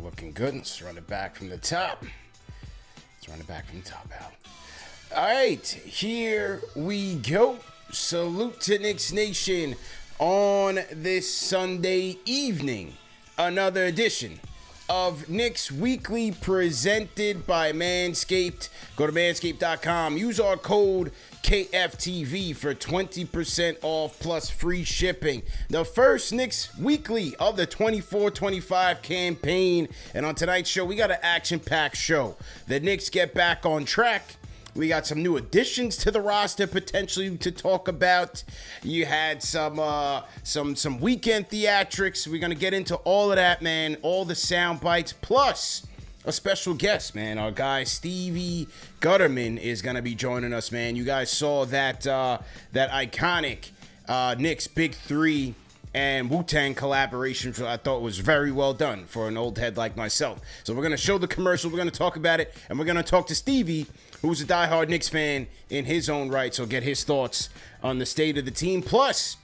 looking good. Let's run it back from the top. Al. All right, here we go. Salute to Knicks Nation on this Sunday evening. Another edition of Knicks Weekly presented by Manscaped. Go to manscaped.com. Use our code KFTV for 20% off plus free shipping. The first Knicks Weekly of the 24-25 campaign. And on tonight's show, we got an action-packed show. The Knicks get back on track. We got some new additions to the roster potentially to talk about. You had some weekend theatrics. We're gonna get into all of that, man. All the sound bites, plus a special guest, man. Our guy Stevie Guttman is gonna be joining us, man. You guys saw that iconic Knicks Big Three and Wu-Tang collaboration, which I thought was very well done for an old head like myself. So we're gonna show the commercial. We're gonna talk about it, and we're gonna talk to Stevie, who's a diehard Knicks fan in his own right, so get his thoughts on the state of the team. Plus,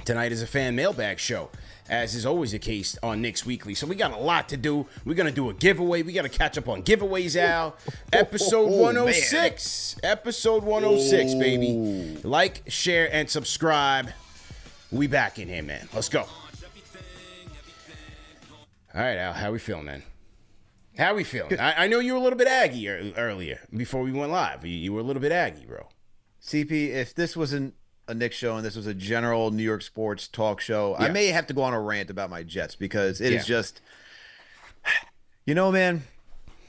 tonight is a fan mailbag show, as is always the case on Knicks Weekly. So we got a lot to do. We're going to do a giveaway. We got to catch up on giveaways, Al. Episode 106. Man. Episode 106, baby. Like, share, and subscribe. We back in here, man. Let's go. All right, Al, how we feeling, man? How we feeling? I know you were a little bit aggy earlier before we went live. You were a little bit aggy, bro. CP, if this wasn't a Knicks show and this was a general New York sports talk show, I may have to go on a rant about my Jets because it is just, you know, man,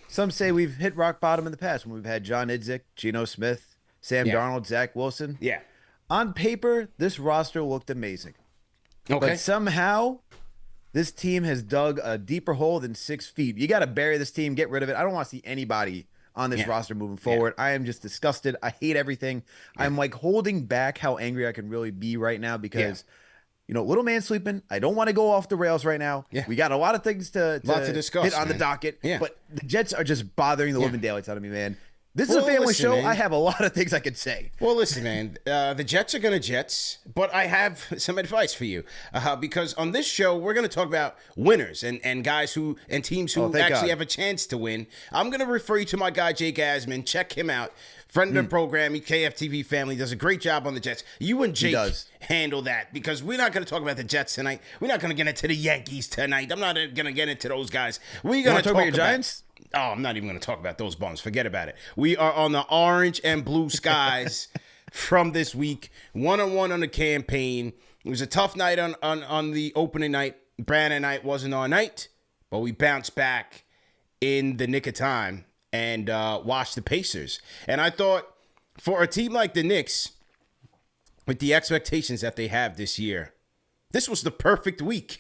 some say we've hit rock bottom in the past when we've had John Idzik, Geno Smith, Sam Darnold, Zach Wilson. Yeah. On paper, this roster looked amazing. Okay. But somehow this team has dug a deeper hole than 6 feet. You got to bury this team, get rid of it. I don't want to see anybody on this roster moving forward. I am just disgusted. I hate everything. I'm like holding back how angry I can really be right now because, you know, little man sleeping. I don't want to go off the rails right now. Yeah. We got a lot of things to discuss, hit on the docket. Yeah. But the Jets are just bothering the living daylights out of me, man. This is a family show. Man. I have a lot of things I could say. Well, listen, man. The Jets are going to Jets, but I have some advice for you because on this show we're going to talk about winners and guys who and teams who actually have a chance to win. I'm going to refer you to my guy Jake Asman. Check him out. Friend of the program, KFTV family, does a great job on the Jets. You and Jake handle that because we're not going to talk about the Jets tonight. We're not going to get into the Yankees tonight. I'm not going to get into those guys. We're going to talk about your Giants. Oh, I'm not even going to talk about those bums. Forget about it. We are on the orange and blue skies from this week. 1-on-1 on the campaign. It was a tough night on the opening night. Brandon night wasn't our night, but we bounced back in the nick of time and watched the Pacers. And I thought for a team like the Knicks, with the expectations that they have this year, this was the perfect week.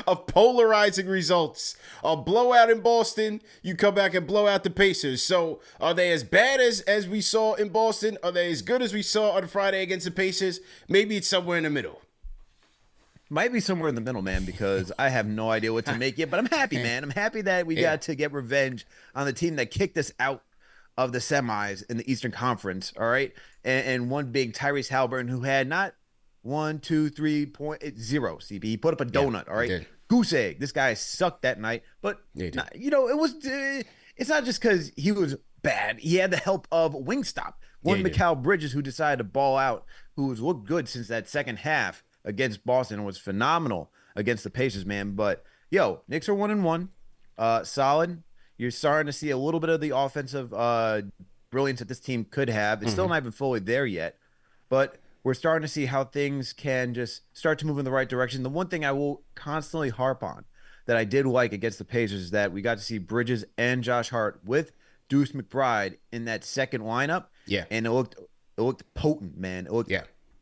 Of polarizing results. A blowout in Boston, you come back and blow out the Pacers. So are they as bad as we saw in Boston? Are they as good as we saw on Friday against the Pacers? Maybe it's somewhere in the middle. Might be somewhere in the middle, man, because I have no idea what to make yet. But I'm happy, man. I'm happy that we got to get revenge on the team that kicked us out of the semis in the Eastern Conference, all right? And one big Tyrese Halliburton who had not 1, 2, 3.0 CB. He put up a donut. All right, goose egg. This guy sucked that night, but you know it was. It's not just because he was bad. He had the help of Wingstop. Mikal Bridges, who decided to ball out, who has looked good since that second half against Boston and was phenomenal against the Pacers, man. But yo, Knicks are 1-1, solid. You're starting to see a little bit of the offensive brilliance that this team could have. It's still not even fully there yet, but we're starting to see how things can just start to move in the right direction. The one thing I will constantly harp on that I did like against the Pacers is that we got to see Bridges and Josh Hart with Deuce McBride in that second lineup. Yeah. And it looked potent, man. It looked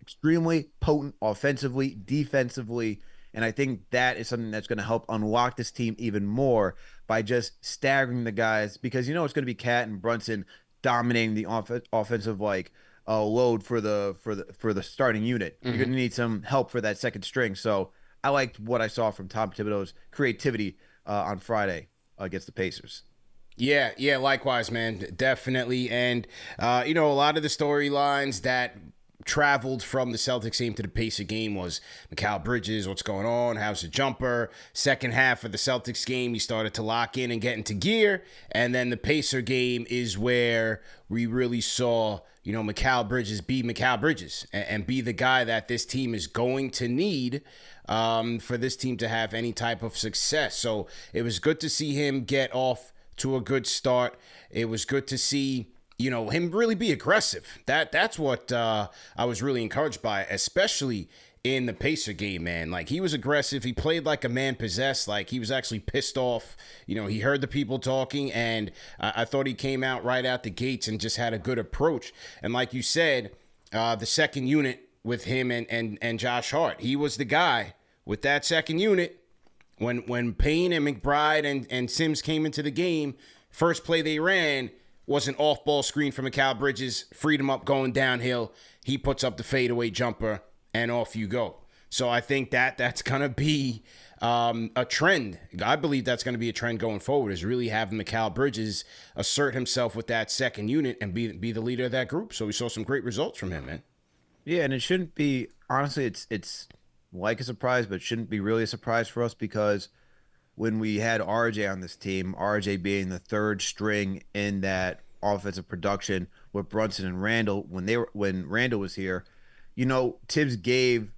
extremely potent offensively, defensively. And I think that is something that's going to help unlock this team even more by just staggering the guys because, you know, it's going to be Cat and Brunson dominating the offensive load for the starting unit. You're going to need some help for that second string. So I liked what I saw from Tom Thibodeau's creativity on Friday against the Pacers. Yeah, likewise, man, definitely. And, you know, a lot of the storylines that traveled from the Celtics game to the Pacer game was Mikal Bridges, what's going on, how's the jumper. Second half of the Celtics game, he started to lock in and get into gear, and then the Pacer game is where we really saw, you know, Mikal Bridges be Mikal Bridges and be the guy that this team is going to need for this team to have any type of success. So it was good to see him get off to a good start. It was good to see, you know, him really be aggressive. That's what I was really encouraged by, especially in the Pacer game, man. Like, he was aggressive. He played like a man possessed. Like, he was actually pissed off. You know, he heard the people talking, and I thought he came out right out the gates and just had a good approach. And like you said, the second unit with him and Josh Hart, he was the guy with that second unit. When Payne and McBride and Sims came into the game, first play they ran was an off-ball screen from Mikal Bridges, freed him up going downhill. He puts up the fadeaway jumper, and off you go. So I think that's going to be a trend. I believe that's going to be a trend going forward, is really having Mikal Bridges assert himself with that second unit and be the leader of that group. So we saw some great results from him, man. Yeah, and it shouldn't be, honestly, it's like a surprise, but it shouldn't be really a surprise for us, because when we had RJ on this team, RJ being the third string in that offensive production with Brunson and Randall, when Randall was here, you know, Tibbs gave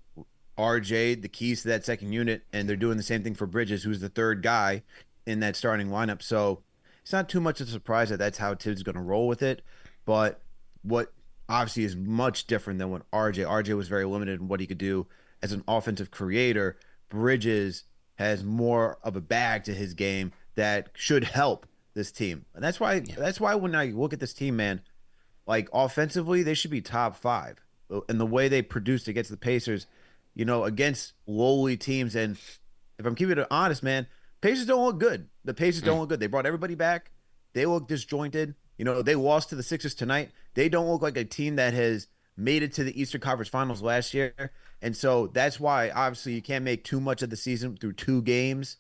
RJ the keys to that second unit, and they're doing the same thing for Bridges, who's the third guy in that starting lineup. So it's not too much of a surprise that that's how Tibbs is going to roll with it. But what obviously is much different than what RJ was very limited in what he could do as an offensive creator. Bridges has more of a bag to his game that should help this team. And that's why when I look at this team, man, like, offensively, they should be top 5. And the way they produced against the Pacers, you know, against lowly teams. And if I'm keeping it honest, man, Pacers don't look good. The Pacers don't look good. They brought everybody back. They look disjointed. You know, they lost to the Sixers tonight. They don't look like a team that has made it to the Eastern Conference Finals last year. And so that's why, obviously, you can't make too much of the season through 2 games.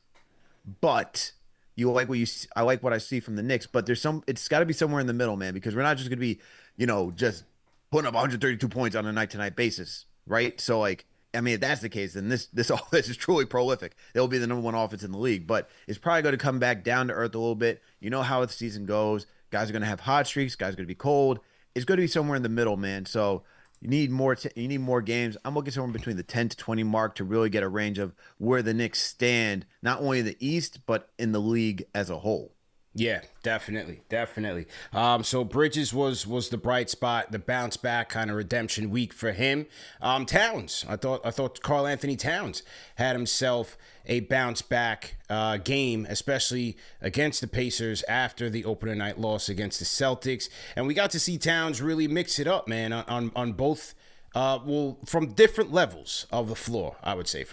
But I like what I see from the Knicks. But it's got to be somewhere in the middle, man, because we're not just going to be, you know, just putting up 132 points on a night-to-night basis, right? So, like, I mean, if that's the case, then this offense is truly prolific. They'll be the #1 offense in the league. But it's probably going to come back down to earth a little bit. You know how the season goes. Guys are going to have hot streaks. Guys are going to be cold. It's going to be somewhere in the middle, man. So you need more games. I'm looking somewhere between the 10 to 20 mark to really get a range of where the Knicks stand, not only in the East, but in the league as a whole. Yeah, definitely. So Bridges was the bright spot, the bounce back kind of redemption week for him. Towns, I thought Karl Anthony Towns had himself a bounce back game, especially against the Pacers after the opener night loss against the Celtics, and we got to see Towns really mix it up, man, on both. From different levels of the floor, I would say,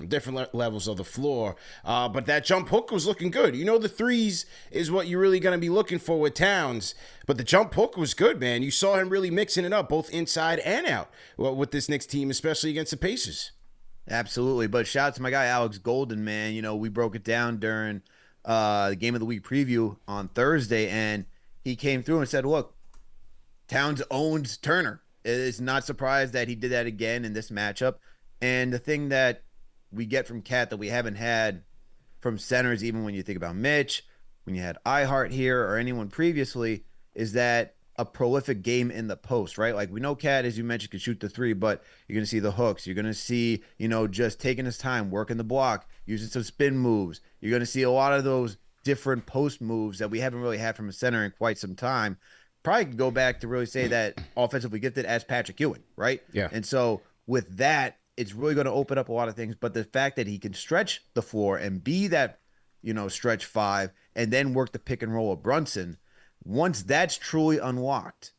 levels of the floor. But that jump hook was looking good. You know, the threes is what you're really going to be looking for with Towns. But the jump hook was good, man. You saw him really mixing it up, both inside and out, with this Knicks team, especially against the Pacers. Absolutely. But shout out to my guy, Alex Golden, man. You know, we broke it down during the Game of the Week preview on Thursday, and he came through and said, look, Towns owns Turner. Is not surprised that he did that again in this matchup. And the thing that we get from Cat that we haven't had from centers, even when you think about Mitch, when you had Hart here or anyone previously, is that a prolific game in the post, right? Like, we know Cat, as you mentioned, can shoot the 3, but you're going to see the hooks. You're going to see, you know, just taking his time, working the block, using some spin moves. You're going to see a lot of those different post moves that we haven't really had from a center in quite some time. Probably could go back to really say that offensively gifted as Patrick Ewing, right? Yeah. And so with that, it's really going to open up a lot of things. But the fact that he can stretch the floor and be that, you know, stretch 5 and then work the pick and roll of Brunson, once that's truly unlocked,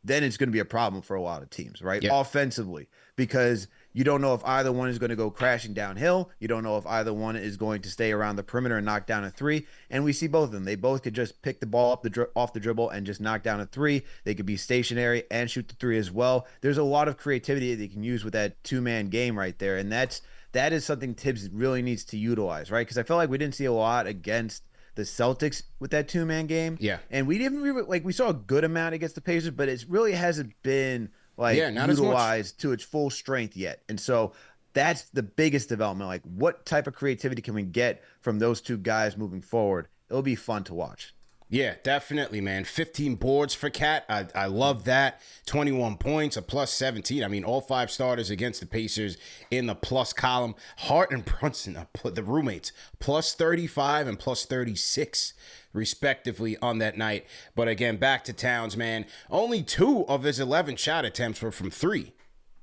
then it's going to be a problem for a lot of teams, right? Yeah. Offensively, because you don't know if either one is going to go crashing downhill. You don't know if either one is going to stay around the perimeter and knock down a 3. And we see both of them. They both could just pick the ball up off the dribble and just knock down a 3. They could be stationary and shoot the 3 as well. There's a lot of creativity that you can use with that 2-man game right there. And that is something Tibbs really needs to utilize, right? Because I felt like we didn't see a lot against the Celtics with that 2-man game. Yeah. And we didn't really, like, we saw a good amount against the Pacers, but it really hasn't been like Yeah, not as much. utilized to its full strength yet. And so that's the biggest development. Like, what type of creativity can we get from those two guys moving forward? It'll be fun to watch. Yeah, definitely, man. 15 boards for Cat. I love that. 21 points, a plus 17. I mean, all 5 starters against the Pacers in the plus column. Hart and Brunson, the roommates, plus 35 and plus 36, respectively, on that night. But again, back to Towns, man. Only 2 of his 11 shot attempts were from 3.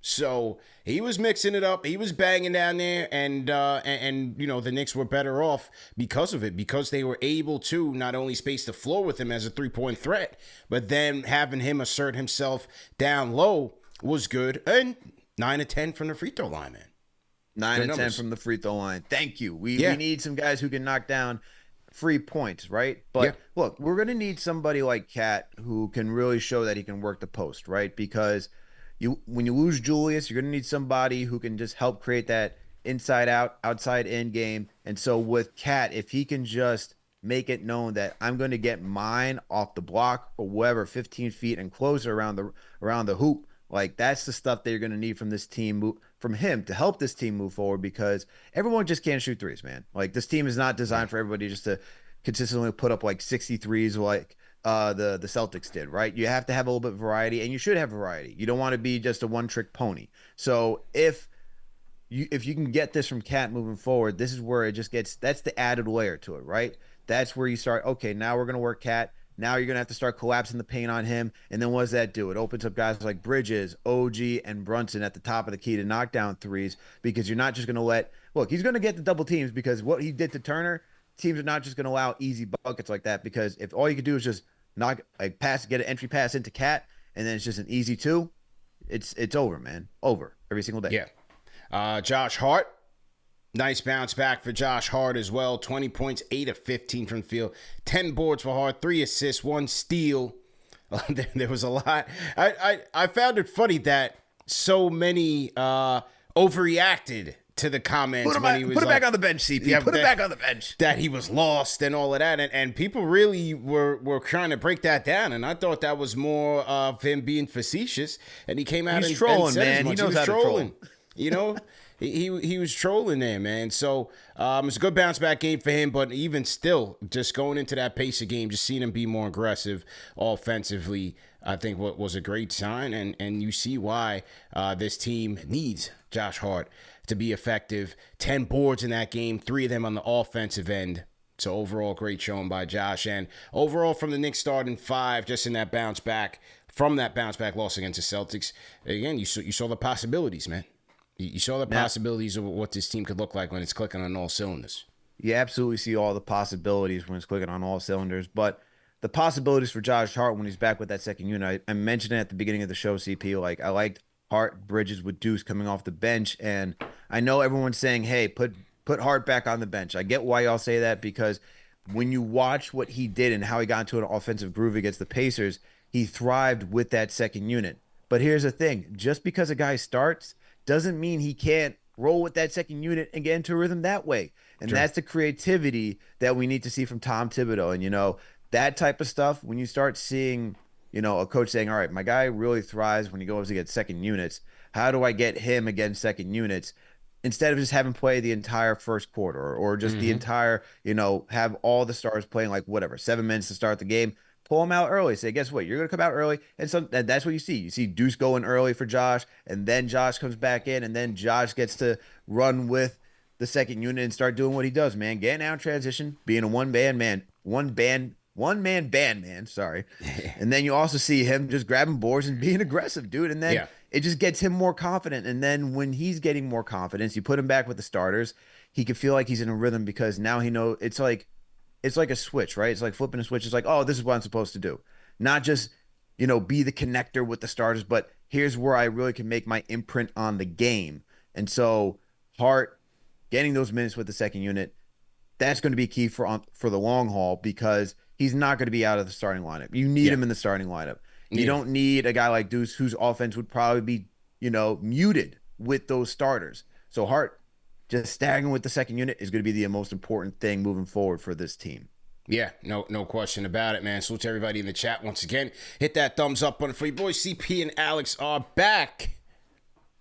So he was mixing it up. He was banging down there, and you know, the Knicks were better off because of it, because they were able to not only space the floor with him as a 3-point threat, but then having him assert himself down low was good. And 9 of 10 from the free throw line, man. 9 of 10 from the free throw line. Thank you. We need some guys who can knock down free points, right? But look, we're gonna need somebody like Cat who can really show that he can work the post, right? Because when you lose Julius, you're going to need somebody who can just help create that inside out, outside in game. And so with Cat, if he can just make it known that I'm going to get mine off the block or whatever, 15 feet and closer around the hoop, like that's the stuff that you're going to need from this team, from him to help this team move forward, because everyone just can't shoot threes, man. Like this team is not designed for everybody just to consistently put up like 63s like the Celtics did, right? You have to have a little bit of variety, and you should have variety. You don't want to be just a one-trick pony. So if you can get this from Cat moving forward, this is where it just gets, that's the added layer to it, right? That's where you start, okay, now we're going to work Cat. Now you're going to have to start collapsing the paint on him. And then what does that do? It opens up guys like Bridges, OG, and Brunson at the top of the key to knock down threes, because you're not just going to look, he's going to get the double teams, because what he did to Turner, teams are not just going to allow easy buckets like that, because if all you could do is just get an entry pass into Cat, and then it's just an easy 2, it's over, man. Over every single day. Yeah. Josh Hart, nice bounce back for Josh Hart as well. 20 points, 8 of 15 from the field, 10 boards for Hart, 3 assists, 1 steal. There was a lot. I found it funny that so many overreacted to the comments when he was put him back on the bench, CP. Yeah, put him back on the bench. That he was lost and all of that, and people really were trying to break that down, and I thought that was more of him being facetious, and he came out and trolling, said man. as much. He knows how to troll. You know, he was trolling there, man. So it's a good bounce back game for him, but even still, just going into that pace of game, just seeing him be more aggressive offensively, I think what was a great sign, and you see why this team needs Josh Hart to be effective. 10 boards in that game, 3 of them on the offensive end. So overall, great showing by Josh. And overall, from the Knicks starting 5, just in that bounce back, from that bounce back loss against the Celtics, again, you saw the possibilities, man. You saw the possibilities of what this team could look like when it's clicking on all cylinders. You absolutely see all the possibilities when it's clicking on all cylinders. But the possibilities for Josh Hart when he's back with that second unit, I mentioned it at the beginning of the show, CP. Like, I liked Hart, Bridges with Deuce coming off the bench, and I know everyone's saying, hey, put Hart back on the bench. I get why y'all say that, because when you watch what he did and how he got into an offensive groove against the Pacers, he thrived with that second unit. But here's the thing, just because a guy starts doesn't mean he can't roll with that second unit and get into a rhythm that way. And that's the creativity that we need to see from Tom Thibodeau. And, you know, that type of stuff, when you start seeing, you know, a coach saying, all right, my guy really thrives when he goes against second units. How do I get him against second units? Instead of just having play the entire first quarter, or just the entire, you know, have all the stars playing like whatever, 7 minutes to start the game, pull them out early. Say, guess what? You're going to come out early. And that's what you see. You see Deuce going early for Josh, and then Josh comes back in, and then Josh gets to run with the second unit and start doing what he does, man. Getting out in transition, being a one-man band, man. Sorry. And then you also see him just grabbing boards and being aggressive, dude. And then it just gets him more confident. And then when he's getting more confidence, you put him back with the starters, he can feel like he's in a rhythm, because now he knows it's like a switch, right? It's like flipping a switch. It's like, oh, this is what I'm supposed to do. Not just, you know, be the connector with the starters, but here's where I really can make my imprint on the game. And so Hart getting those minutes with the second unit, that's going to be key for the long haul, because he's not going to be out of the starting lineup. You need him in the starting lineup. You don't need a guy like Deuce, whose offense would probably be, you know, muted with those starters. So Hart just staggering with the second unit is going to be the most important thing moving forward for this team. Yeah, no question about it, man. Salute to everybody in the chat once again. Hit that thumbs up button for your boys. CP and Alex are back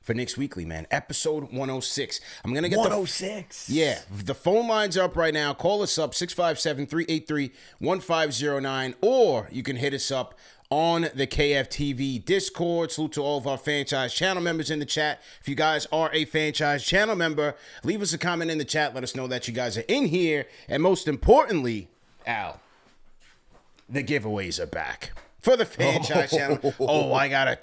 for Knicks Weekly, man. Episode 106. I'm going to get 106. The phone line's up right now. Call us up, 657-383-1509, or you can hit us up on the KFTV Discord. Salute to all of our Fanchise channel members in the chat. If you guys are a Fanchise channel member, leave us a comment in the chat. Let us know that you guys are in here. And most importantly, Al, the giveaways are back for the Fanchise channel. Oh, I got a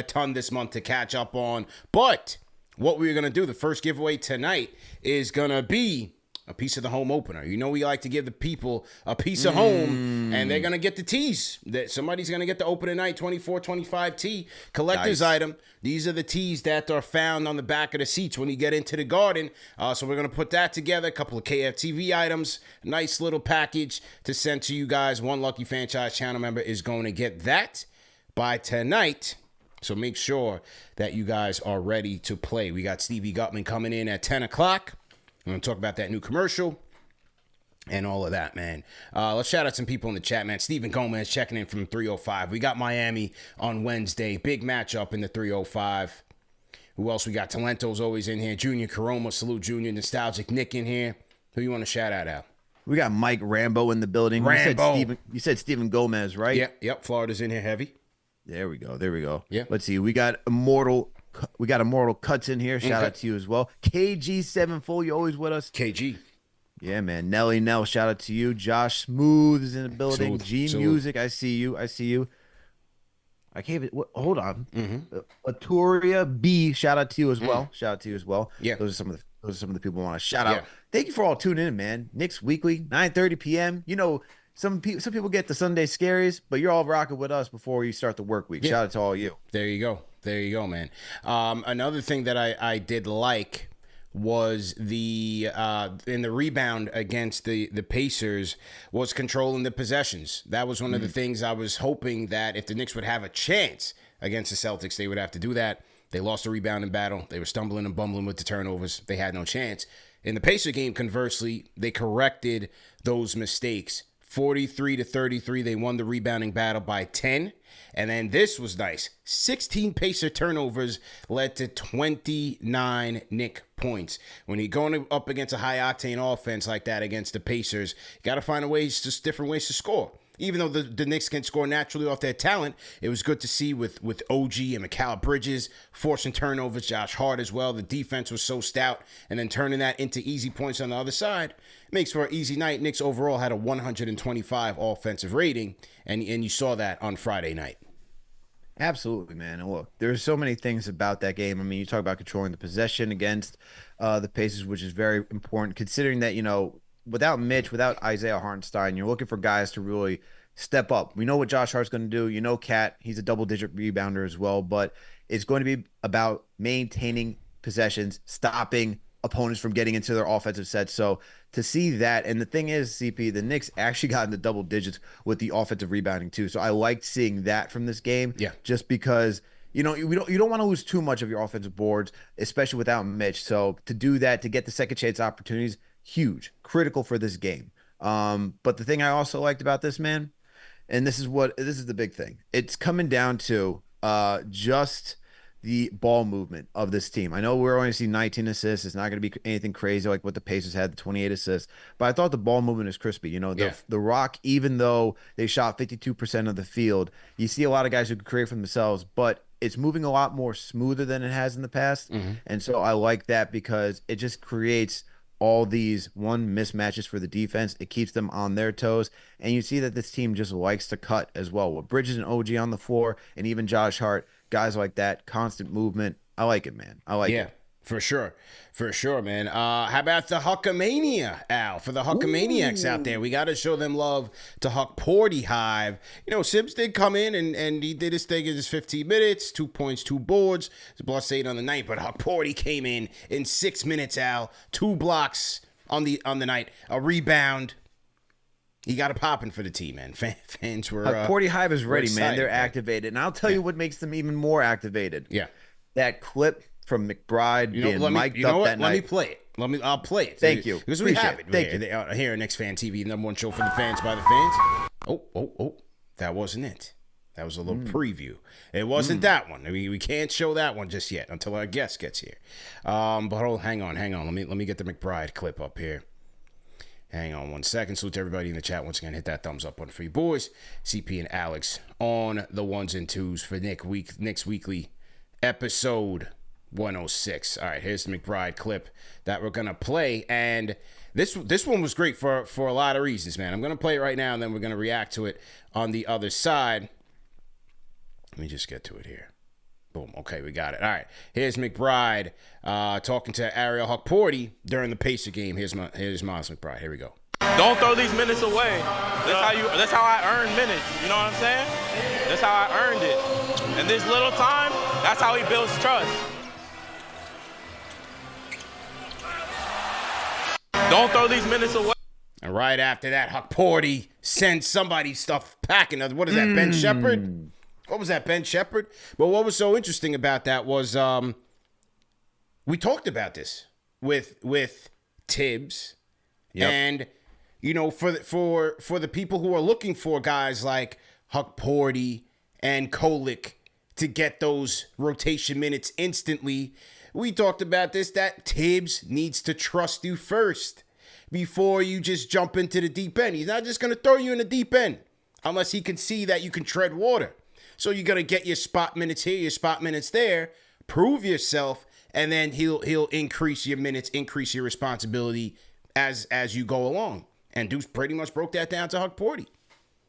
ton this month to catch up on. But what we're going to do, the first giveaway tonight is going to be a piece of the home opener. You know, we like to give the people a piece of home, and they're going to get the tees. That somebody's going to get the opening night 24-25 tee collector's item. These are the tees that are found on the back of the seats when you get into the garden. So we're going to put that together. A couple of KFTV items. Nice little package to send to you guys. One lucky Fanchise channel member is going to get that by tonight. So make sure that you guys are ready to play. We got Stevie Guttman coming in at 10 o'clock. I'm going to talk about that new commercial and all of that, man. Let's shout out some people in the chat, man. Steven Gomez checking in from 305. We got Miami on Wednesday. Big matchup in the 305. Who else we got? Talento's always in here. Junior Caroma. Salute Junior. Nostalgic Nick in here. Who you want to shout out? We got Mike Rambo in the building. Rambo. You said Steven Gomez, right? Yep. Florida's in here heavy. There we go. Yeah. Let's see. We got Immortal Cuts in here. Shout out to you as well. KG7 Full, you always with us. KG. Yeah, man. Nelly Nell, shout out to you. Josh Smooth is in the building. Smooth. Music, I see you. I can't even, hold on. Aturia B, shout out to you as well. Yeah. Those are some of the people I want to shout out. Thank you for all tuning in, man. Knicks Weekly, 9:30 p.m. You know, some people get the Sunday scaries, but you're all rocking with us before you start the work week. Shout out to all you. There you go, man. Another thing that I did like was the in the rebound against the Pacers was controlling the possessions. That was one of the things I was hoping that if the Knicks would have a chance against the Celtics, they would have to do that. They lost the rebounding battle. They were stumbling and bumbling with the turnovers. They had no chance. In the Pacer game, conversely, they corrected those mistakes. 43-33, they won the rebounding battle by 10. And then this was nice. 16 Pacer turnovers led to 29 Knick points. When you're going up against a high-octane offense like that against the Pacers, you got to find different ways to score. Even though the Knicks can score naturally off their talent, it was good to see with OG and Mikal Bridges forcing turnovers, Josh Hart as well. The defense was so stout, and then turning that into easy points on the other side makes for an easy night. Knicks overall had a 125 offensive rating, and you saw that on Friday night. Absolutely, man. And look, there's so many things about that game. I mean, you talk about controlling the possession against the Pacers, which is very important, considering that, you know, without Mitch, without Isaiah Hartenstein, you're looking for guys to really step up. We know what Josh Hart's going to do. You know, Cat, he's a double-digit rebounder as well, but it's going to be about maintaining possessions, stopping opponents from getting into their offensive sets. So to see that, and the thing is, CP, the Knicks actually got into double digits with the offensive rebounding too. So I liked seeing that from this game, just because, you know, you don't want to lose too much of your offensive boards, especially without Mitch. So to do that, to get the second chance opportunities, huge, critical for this game. But the thing I also liked about this, man, and this is the big thing. It's coming down to just the ball movement of this team. I know we're only seeing 19 assists. It's not going to be anything crazy like what the Pacers had, the 28 assists. But I thought the ball movement is crispy. You know, the Rock, even though they shot 52% of the field, you see a lot of guys who can create for themselves, but it's moving a lot more smoother than it has in the past. And so I like that because it just creates all these mismatches for the defense. It keeps them on their toes. And you see that this team just likes to cut as well. With Bridges and OG on the floor, and even Josh Hart, guys like that, constant movement. I like it, man. I like it. For sure, man. How about the Huckamania, Al? For the Huckamaniacs out there, we got to show them love to Huck Porty Hive. You know, Sims did come in and he did his thing in just 15 minutes, 2 points, 2 boards, +8 on the night. But Huck Porty came in 6 minutes, Al, 2 blocks on the night, a rebound. He got it popping for the team, man. Fans were Porty Hive is ready, excited, man. They're activated, and I'll tell you what makes them even more activated. Yeah, that clip from McBride being mic'd up that night. Let me play it. I'll play it. Thank you. Because we have it. Thank you. Here on KnicksFanTV, number one show for the fans by the fans. Oh. That wasn't it. That was a little preview. It wasn't that one. I mean, we can't show that one just yet until our guest gets here. But hang on. Let me get the McBride clip up here. Hang on 1 second. Salute to everybody in the chat. Once again, hit that thumbs up button for you boys. CP and Alex on the ones and twos for Knicks Weekly episode 106. All right, here's the McBride clip that we're gonna play, and this one was great for a lot of reasons, man. I'm gonna play it right now, and then we're gonna react to it on the other side. Let me just get to it here. Boom. Okay, we got it. All right. Here's McBride talking to Ariel Hukporti during the Pacer game. Here's Miles McBride. Here we go. Don't throw these minutes away. That's how I earn minutes. You know what I'm saying? That's how I earned it. And this little time, that's how he builds trust. Don't throw these minutes away. And right after that, Hukporti sends somebody stuff packing. What is that, Ben Shepherd? What was that, Ben Shepherd? But what was so interesting about that was we talked about this with Tibbs. Yep. And, you know, for the people who are looking for guys like Hukporti and Kolek to get those rotation minutes instantly, we talked about this, that Tibbs needs to trust you first before you just jump into the deep end. He's not just going to throw you in the deep end unless he can see that you can tread water. So you're going to get your spot minutes here, your spot minutes there, prove yourself, and then he'll increase your minutes, increase your responsibility as you go along. And Deuce pretty much broke that down to Hukporti.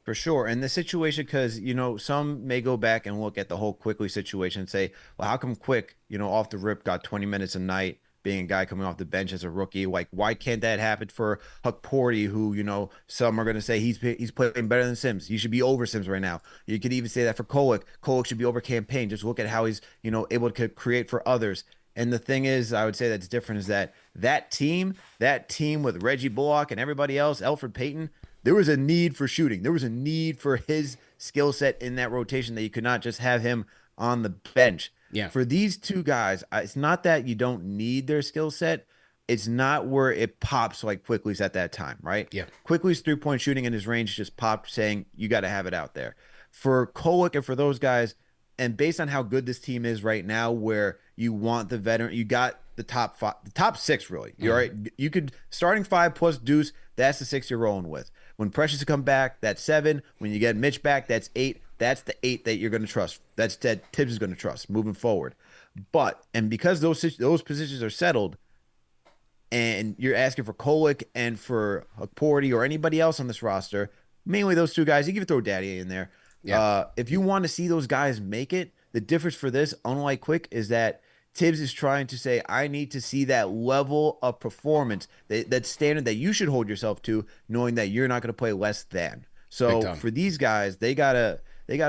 For sure. And the situation, because, you know, some may go back and look at the whole Quickly situation and say, well, how come Quick, you know, off the rip got 20 minutes a night, being a guy coming off the bench as a rookie? Like, why can't that happen for Hukporti, who, you know, some are going to say he's playing better than Sims. He should be over Sims right now. You could even say that for Kolek. Kolek should be over Campaign. Just look at how he's, you know, able to create for others. And the thing is, I would say that's different is that team with Reggie Bullock and everybody else, Elfrid Payton, there was a need for shooting. There was a need for his skill set in that rotation that you could not just have him on the bench. Yeah. For these two guys, it's not that you don't need their skill set. It's not where it pops like Quickly's at that time, right? Yeah. Quickly's three-point shooting in his range just popped, saying you got to have it out there. For Kolek and for those guys, and based on how good this team is right now, where you want the veteran, you got the top six really. You're right. You could starting 5 plus Deuce. That's the 6 you're rolling with. When Precious come back, that's 7. When you get Mitch back, that's 8. That's the 8 that you're going to trust. That's that Tibbs is going to trust moving forward. And because those positions are settled, and you're asking for Kolek and for Hukporti or anybody else on this roster, mainly those two guys, you can throw Daddy in there. Yeah. If you want to see those guys make it, the difference for this, unlike Quick, is that Tibbs is trying to say, I need to see that level of performance, that standard that you should hold yourself to, knowing that you're not going to play less than. So for these guys, they gotta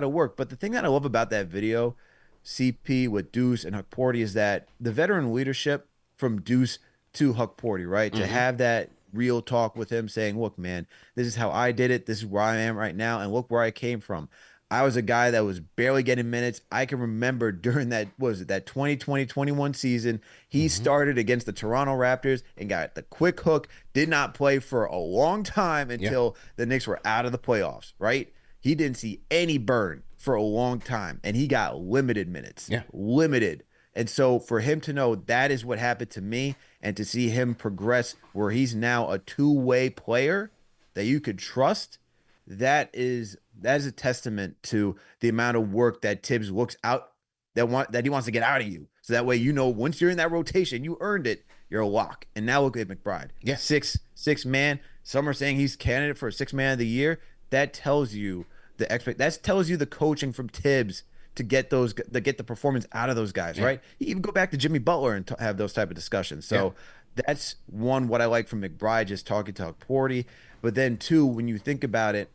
work. But the thing that I love about that video, CP with Deuce and Hukporti, is that the veteran leadership from Deuce to Hukporti, right? To have that real talk with him saying, look, man, this is how I did it. This is where I am right now. And look where I came from. I was a guy that was barely getting minutes. I can remember during that 2020-21 season, he started against the Toronto Raptors and got the quick hook, did not play for a long time until the Knicks were out of the playoffs, right? He didn't see any burn for a long time, and he got limited minutes. Yeah. Limited. And so for him to know that is what happened to me, and to see him progress where he's now a two-way player that you could trust, that is a testament to the amount of work that Tibbs looks out that he wants to get out of you. So that way, you know, once you're in that rotation, you earned it. You're a lock. And now look at McBride. Yeah. Six man. Some are saying he's candidate for a 6 man of the year. That tells you that tells you the coaching from Tibbs to get the performance out of those guys, right? You even go back to Jimmy Butler and have those type of discussions. So that's one, what I like from McBride, just talking to Hukporti. But then two, when you think about it,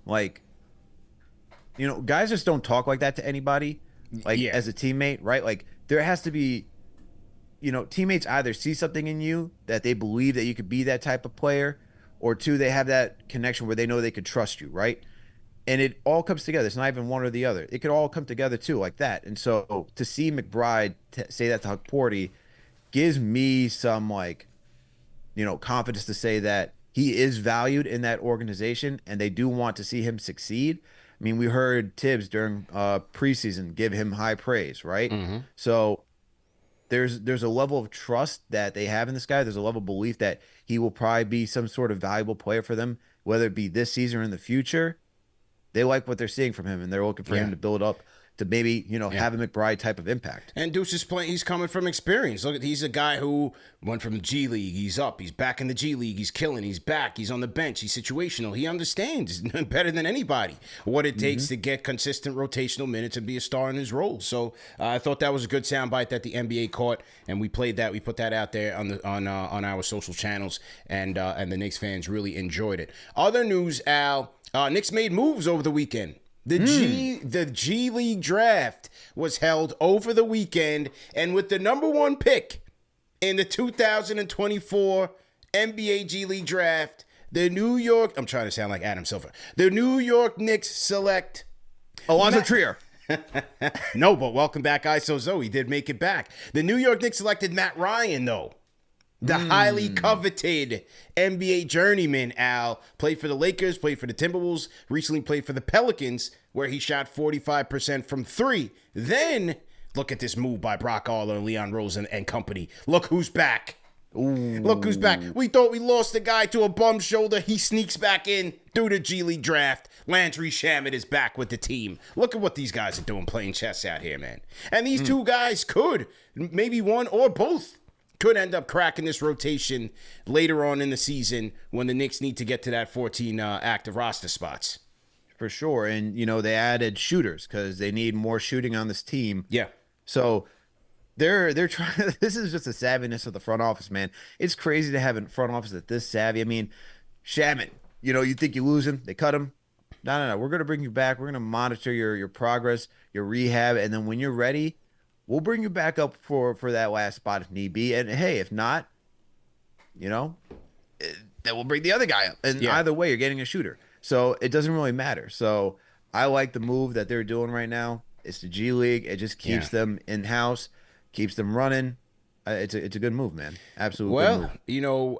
like, you know, guys just don't talk like that to anybody, like as a teammate, right? Like there has to be, you know, teammates either see something in you that they believe that you could be that type of player, or two, they have that connection where they know they could trust you, right? And it all comes together. It's not even one or the other. It could all come together too, like that. And so to see McBride say that to Hukporti, gives me some like, confidence to say that he is valued in that organization and they do want to see him succeed. I mean, we heard Tibbs during preseason give him high praise, right? So there's a level of trust that they have in this guy. There's a level of belief that he will probably be some sort of valuable player for them, whether it be this season or in the future. They like what they're seeing from him, and they're looking for him to build up to maybe, have a McBride type of impact. And Deuce is playing. He's coming from experience. Look, he's a guy who went from the G League. He's up. He's back in the G League. He's killing. He's back. He's on the bench. He's situational. He understands better than anybody what it takes to get consistent rotational minutes and be a star in his role. So I thought that was a good soundbite that the NBA caught, and we played that. We put that out there on our social channels, and the Knicks fans really enjoyed it. Other news, Al. Knicks made moves over the weekend. The G League draft was held over the weekend, and with the number 1 pick in the 2024 NBA G League draft, I'm trying to sound like Adam Silver. The New York Knicks select Alonzo Trier. No, but welcome back, ISO Zoe. Did make it back. The New York Knicks selected Matt Ryan, though. The highly coveted NBA journeyman, Al. Played for the Lakers, played for the Timberwolves, recently played for the Pelicans, where he shot 45% from 3. Then, look at this move by Brock Aller, Leon Rose, and company. Look who's back. Look who's back. We thought we lost the guy to a bum shoulder. He sneaks back in through the G League draft. Landry Shamet is back with the team. Look at what these guys are doing playing chess out here, man. And these two guys could, maybe one or both, could end up cracking this rotation later on in the season when the Knicks need to get to that 14 active roster spots. For sure. And, they added shooters because they need more shooting on this team. Yeah. So they're trying. This is just the savviness of the front office, man. It's crazy to have a front office that's this savvy. I mean, Shamet, you think you lose him, they cut him. No. We're going to bring you back. We're going to monitor your progress, your rehab. And then when you're ready, we'll bring you back up for that last spot if need be. And hey, if not, then we'll bring the other guy up. And either way, you're getting a shooter. So it doesn't really matter. So I like the move that they're doing right now. It's the G League. It just keeps them in-house, keeps them running. It's a good move, man. Absolutely. Well,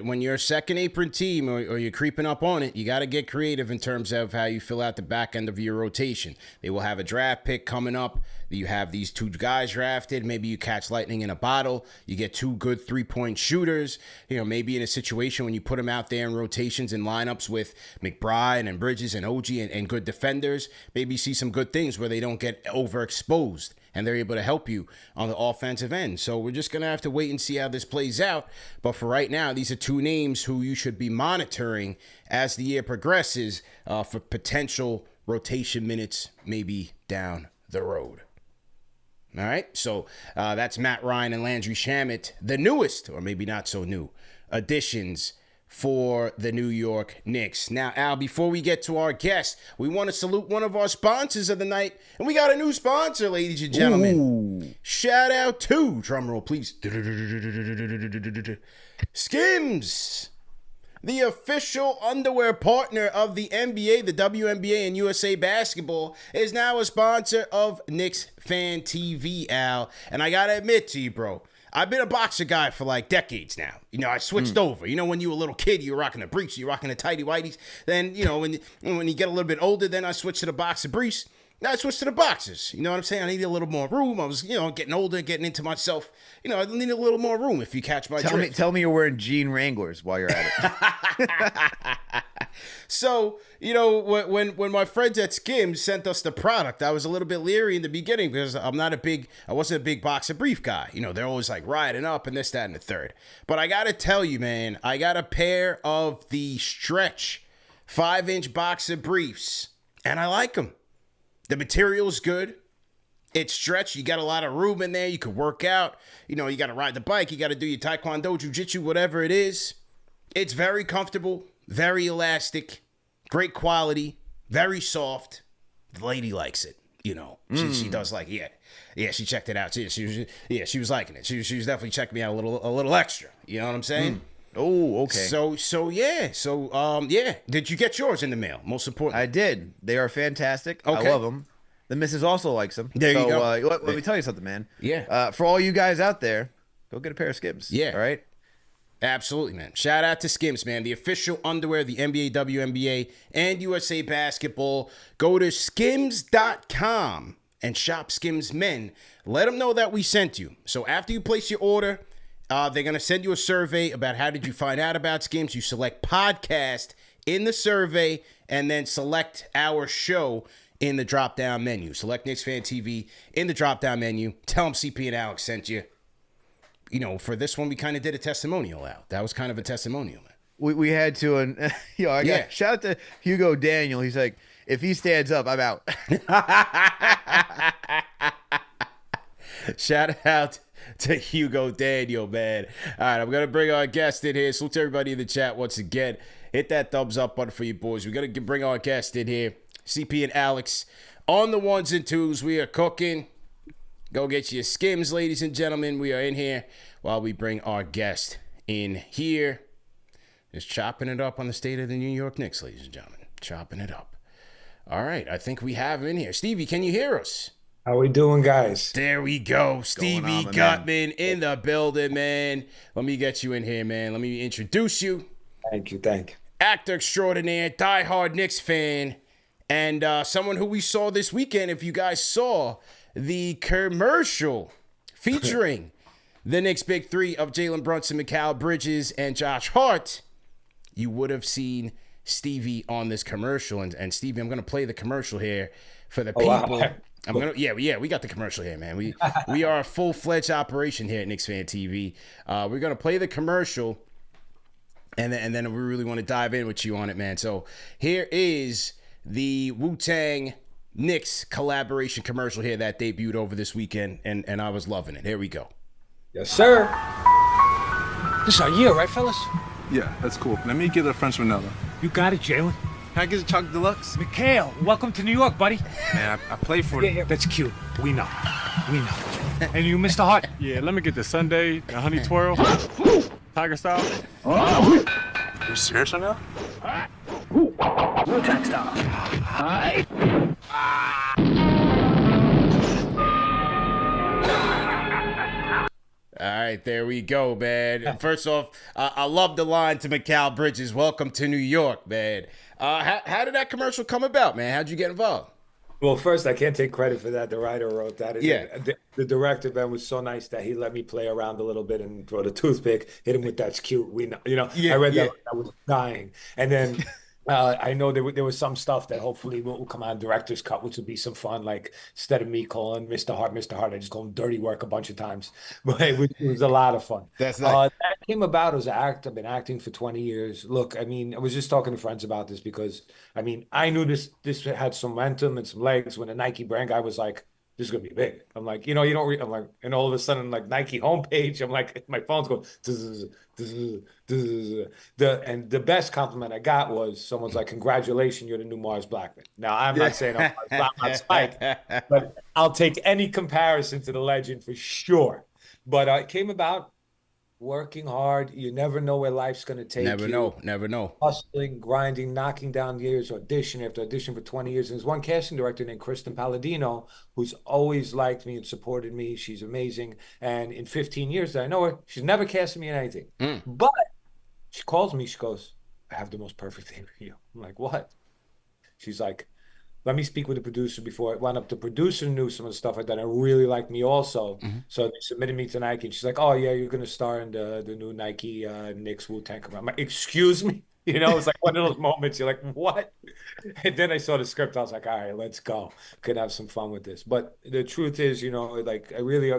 when you're a second apron team or you're creeping up on it, you got to get creative in terms of how you fill out the back end of your rotation. They will have a draft pick coming up. You have these 2 guys drafted. Maybe you catch lightning in a bottle. You get 2 good 3-point shooters. Maybe in a situation when you put them out there in rotations and lineups with McBride and Bridges and OG and good defenders, maybe you see some good things where they don't get overexposed and they're able to help you on the offensive end. So we're just going to have to wait and see how this plays out. But for right now, these are 2 names who you should be monitoring as the year progresses for potential rotation minutes maybe down the road. All right, so that's Matt Ryan and Landry Shamet, the newest, or maybe not so new, additions for the New York Knicks. Now, Al, before we get to our guest, we want to salute one of our sponsors of the night. And we got a new sponsor, ladies and gentlemen. Ooh. Shout out to, drumroll please, SKIMS, the official underwear partner of the NBA, the WNBA, and USA Basketball, is now a sponsor of KnicksFanTV, Al. And I got to admit to you, bro, I've been a boxer guy for like decades now. I switched over. When you were a little kid, you were rocking the briefs, you were rocking the tighty whities. Then, when you get a little bit older, then I switched to the boxer briefs. Now I switched to the boxers. You know what I'm saying? I needed a little more room. I was, getting older, getting into myself. I needed a little more room if you catch my drift. Tell me you're wearing jean Wranglers while you're at it. So, when my friends at SKIMS sent us the product, I was a little bit leery in the beginning because I wasn't a big boxer brief guy. They're always like riding up and this, that, and the third. But I got to tell you, man, I got a pair of the stretch 5-inch boxer briefs, and I like them. The material's good. It's stretched. You got a lot of room in there. You can work out. You got to ride the bike. You got to do your taekwondo, jiu-jitsu, whatever it is. It's very comfortable, very elastic, great quality, very soft. The lady likes it. She does like it. Yeah, she checked it out. She was liking it. She was definitely checking me out a little extra. You know what I'm saying? Oh, okay. Yeah. Did you get yours in the mail? Most importantly, I did. They are fantastic. Okay. I love them. The missus also likes them. There you go. Let me tell you something, man. Yeah. For all you guys out there, go get a pair of Skims. Yeah. All right. Absolutely, man. Shout out to Skims, man. The official underwear of the NBA, WNBA, and USA Basketball. Go to skims.com and shop SKIMS Men. Let them know that we sent you. So after you place your order, they're going to send you a survey about how did you find out about Skims. You select podcast in the survey and then select our show in the drop-down menu. Select KnicksFanTV in the drop-down menu. Tell them CP and Alex sent you. You know, for this one, we kind of did a testimonial out. That was kind of a testimonial, man. We had to, and shout out to Hugo Daniel. He's like, if he stands up, I'm out. Shout out to Hugo Daniel, man. All right, I'm going to bring our guest in here. Salute to everybody in the chat once again. Hit that thumbs up button for you boys. We're going to bring our guest in here. CP and Alex on the ones and twos. We are cooking. Go get your Skims, ladies and gentlemen. We are in here while we bring our guest in here. Just chopping it up on the state of the New York Knicks, ladies and gentlemen. Chopping it up. All right, I think we have him in here. Stevie, can you hear us? How we doing, guys? There we go. Stevie Guttman in the building, man. Let me get you in here, man. Let me introduce you. Thank you. Actor extraordinaire, diehard Knicks fan, and someone who we saw this weekend, if you guys saw the commercial featuring the Knicks Big Three of Jalen Brunson, Mikal Bridges, and Josh Hart, you would have seen Stevie on this commercial. And Stevie, I'm going to play the commercial here for the people. Wow. We got the commercial here, man. We are a full-fledged operation here at KnicksFanTV. We're going to play the commercial, and then we really want to dive in with you on it, man. So here is the Wu-Tang Knicks collaboration commercial here that debuted over this weekend, and I was loving it. Here we go. Yes, sir. This is our year, right, fellas? Yeah, that's cool. Let me get a French vanilla. You got it, Jalen. Can I get a chocolate deluxe? Mikhail, welcome to New York, buddy. Man, I play for Yeah, that's cute. We know. And you, Mr. Hart? Yeah, let me get the sundae, the honey twirl, tiger style. You serious right now? Wu-Tang style. All right, there we go, man. First off, I love the line to Mikal Bridges. Welcome to New York, man. How did that commercial come about, man? How'd you get involved? Well, first, I can't take credit for that. The writer wrote that. Yeah. The director, Ben, was so nice that he let me play around a little bit and throw the toothpick, hit him with that's cute. We know, I read that. I was dying. And then I know there was some stuff that hopefully will come on director's cut, which would be some fun. Like instead of me calling Mr. Hart, I just call him Dirty Work a bunch of times. But it was a lot of fun. That's nice. That came about as an act. I've been acting for 20 years. Look, I mean, I was just talking to friends about this because, I mean, I knew this had some momentum and some legs when the Nike brand guy was like, this is going to be big. I'm like, you don't read. I'm like, and all of a sudden, like Nike homepage, I'm like, my phone's going, and the best compliment I got was someone's like, congratulations, you're the new Mars Blackman. Now, I'm not saying I'm not Spike, but I'll take any comparison to the legend for sure. But it came about working hard. You never know where life's going to take you. Never know. Hustling, grinding, knocking down years, audition after audition for 20 years. And there's one casting director named Kristen Palladino who's always liked me and supported me. She's amazing. And in 15 years that I know her, she's never casted me in anything. But she calls me. She goes, I have the most perfect thing for you. I'm like, what? She's like, let me speak with the producer before it wound up. The producer knew some of the stuff I'd done. And really liked me also. So they submitted me to Nike. And she's like, oh, yeah, you're going to star in the new Nike Knicks Wu-Tang commercial. I'm like, excuse me? It's like one of those moments. You're like, what? And then I saw the script. I was like, all right, let's go. Could have some fun with this. But the truth is, like I really,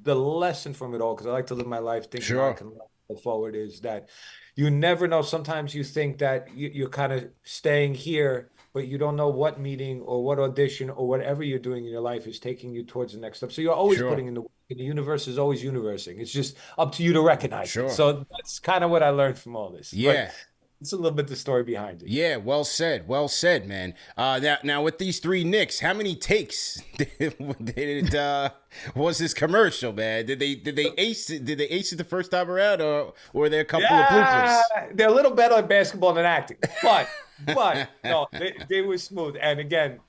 the lesson from it all, because I like to live my life thinking I can go forward, is that you never know. Sometimes you think that you're kind of staying here, but you don't know what meeting or what audition or whatever you're doing in your life is taking you towards the next step. So you're always putting in the work, and the universe is always universing. It's just up to you to recognize it. So that's kind of what I learned from all this. Yeah. But it's a little bit the story behind it. Yeah, well said, man. Now with these three Knicks, how many takes was this commercial, man? Did they ace it? Did they ace it the first time around, or were there a couple of bloopers? They're a little better at basketball than acting, but no, they were smooth. And again,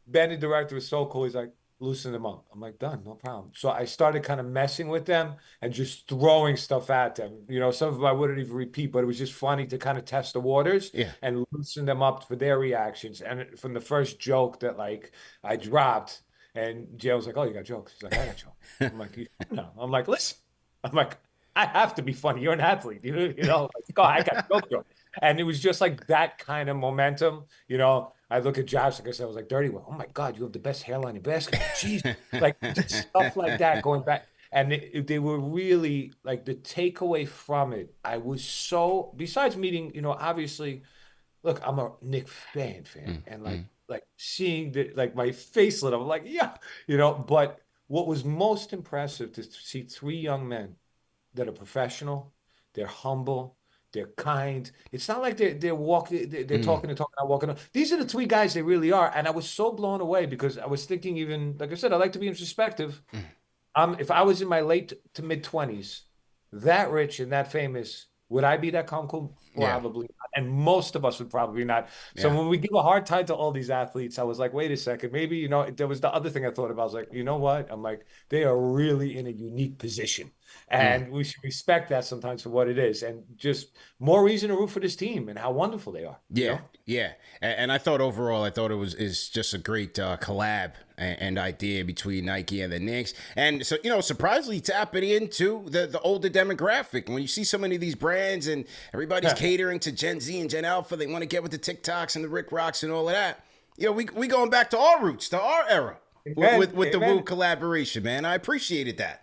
Ben, the director, was so cool. He's like, loosen them up. I'm like, done, no problem. So I started kind of messing with them and just throwing stuff at them. You know, some of them I wouldn't even repeat, but it was just funny to kind of test the waters and loosen them up for their reactions. And from the first joke that like I dropped, and Jay was like, "Oh, you got jokes?" He's like, "I got jokes." I'm like, "No." I'm like, "Listen." I'm like, "I have to be funny. You're an athlete, you know." Like, "Oh, I got jokes." And it was just like that kind of momentum, you know. I look at Josh, like I said, I was like, "Dirty one, oh my God, you have the best hairline in basketball." Jeez, like stuff like that going back. And they were really like the takeaway from it. I was so, besides meeting, you know, obviously, look, I'm a Knicks fan, and like seeing the like my face lit up, I'm like, yeah, you know. But what was most impressive to see three young men that are professional, they're humble, they're kind. It's not like they're walking, they're talking and talking, not walking. These are the three guys they really are. And I was so blown away because I was thinking, even like I said, I like to be introspective. If I was in my late to mid 20s, that rich and that famous, would I be that calm, cool? Probably not. And most of us would probably not. So when we give a hard time to all these athletes, I was like, wait a second, maybe, you know, there was the other thing I thought about. I was like, you know what? I'm like, they are really in a unique position. And we should respect that sometimes for what it is. And just more reason to root for this team and how wonderful they are. Yeah, you know? yeah. And I thought overall, I thought is just a great collab and idea between Nike and the Knicks. And so, you know, surprisingly tapping into the older demographic. When you see so many of these brands and everybody's catering to Gen Z and Gen Alpha, they want to get with the TikToks and the Rick Rocks and all of that. You know, we going back to our roots, to our era with the Wu collaboration, man. I appreciated that.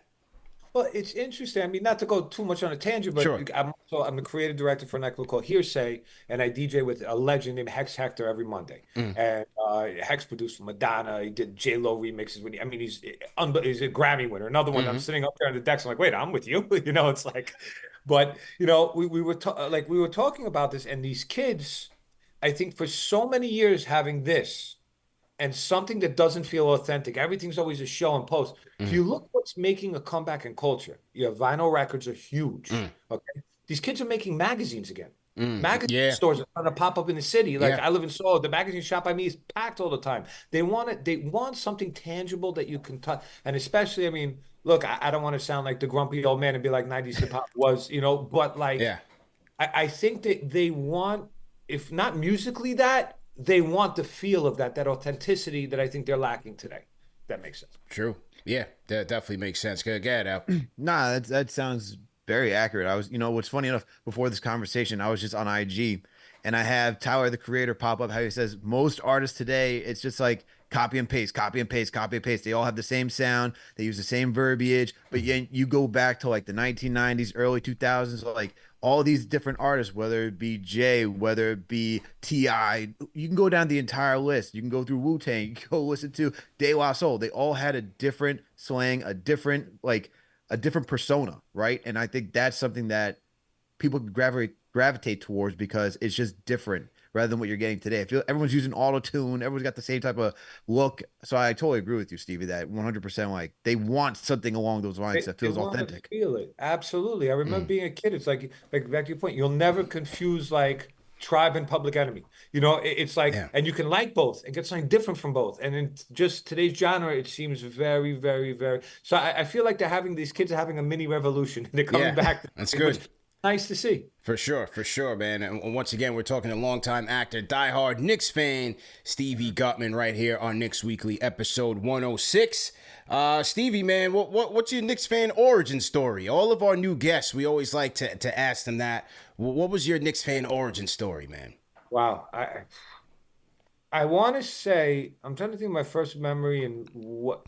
Well, it's interesting. I mean, not to go too much on a tangent, but Sure. I'm the creative director for a nightclub called Hearsay, and I DJ with a legend named Hex Hector every Monday. And Hex produced for Madonna. He did J-Lo remixes. I mean, he's a Grammy winner. Another one. I'm sitting up there on the decks. I'm like, wait, I'm with you. You know, it's like, but you know, we were talking about this, and these kids, I think, for so many years having this and something that doesn't feel authentic. Everything's always a show and post. If you look what's making a comeback in culture, vinyl records are huge. Okay. These kids are making magazines again. Magazine stores are trying to pop up in the city. Like I live in Soho. The magazine shop by me is packed all the time. They want something tangible that you can touch. And especially, I mean, look, I don't want to sound like the grumpy old man and be like 90s hip hop was, you know, but like I think that they want, if not musically that, they want the feel of that authenticity that I think they're lacking today. That makes sense. True. Yeah, that definitely makes sense. Go ahead, Al. Nah, that sounds very accurate. I was, you know, what's funny enough, before this conversation, I was just on IG and I have Tyler, the creator, pop up how he says most artists today, it's just like copy and paste, copy and paste, copy and paste. They all have the same sound. They use the same verbiage, but you go back to like the 1990s, early 2000s, like all these different artists, whether it be Jay, whether it be T.I., you can go down the entire list. You can go through Wu-Tang, you can go listen to De La Soul. They all had a different slang, a different persona, right? And I think that's something that people gravitate towards because it's just different rather than what you're getting today. I feel everyone's using auto-tune. Everyone's got the same type of look. So I totally agree with you, Stevie, that 100% like they want something along those lines that feels authentic. Feel it. Absolutely. I remember being a kid. It's like back to your point, you'll never confuse like Tribe and Public Enemy. You know, it's like, and you can like both and get something different from both. And in just today's genre, it seems very, very, very. So I feel like these kids are having a mini revolution. They're coming back. That's good. Nice to see. For sure, man. And once again, we're talking to longtime actor, diehard Knicks fan, Stevie Guttman, right here on Knicks Weekly, episode 106. Stevie, man, what's your Knicks fan origin story? All of our new guests, we always like to ask them that. What was your Knicks fan origin story, man? Wow. I want to say, I'm trying to think of my first memory and what.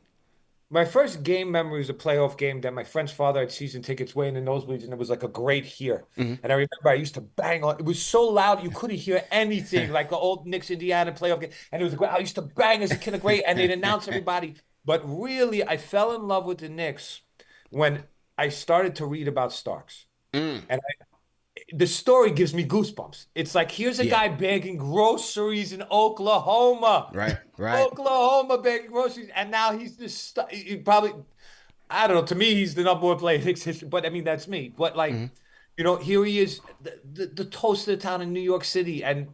My first game memory was a playoff game that my friend's father had season tickets way in the nosebleeds, and it was like a great hear. And I remember I used to bang on. It was so loud you couldn't hear anything, like the old Knicks Indiana playoff game. And it was great. I used to bang as a kid, great, and they'd announce everybody. But really, I fell in love with the Knicks when I started to read about Starks. And the story gives me goosebumps. It's like, here's a guy bagging groceries in Oklahoma. Right. Oklahoma bagging groceries. And now he's this, he probably, I don't know, to me, he's the number one player in Knicks history. But I mean, that's me. But like, you know, here he is, the toast of the town in New York City. And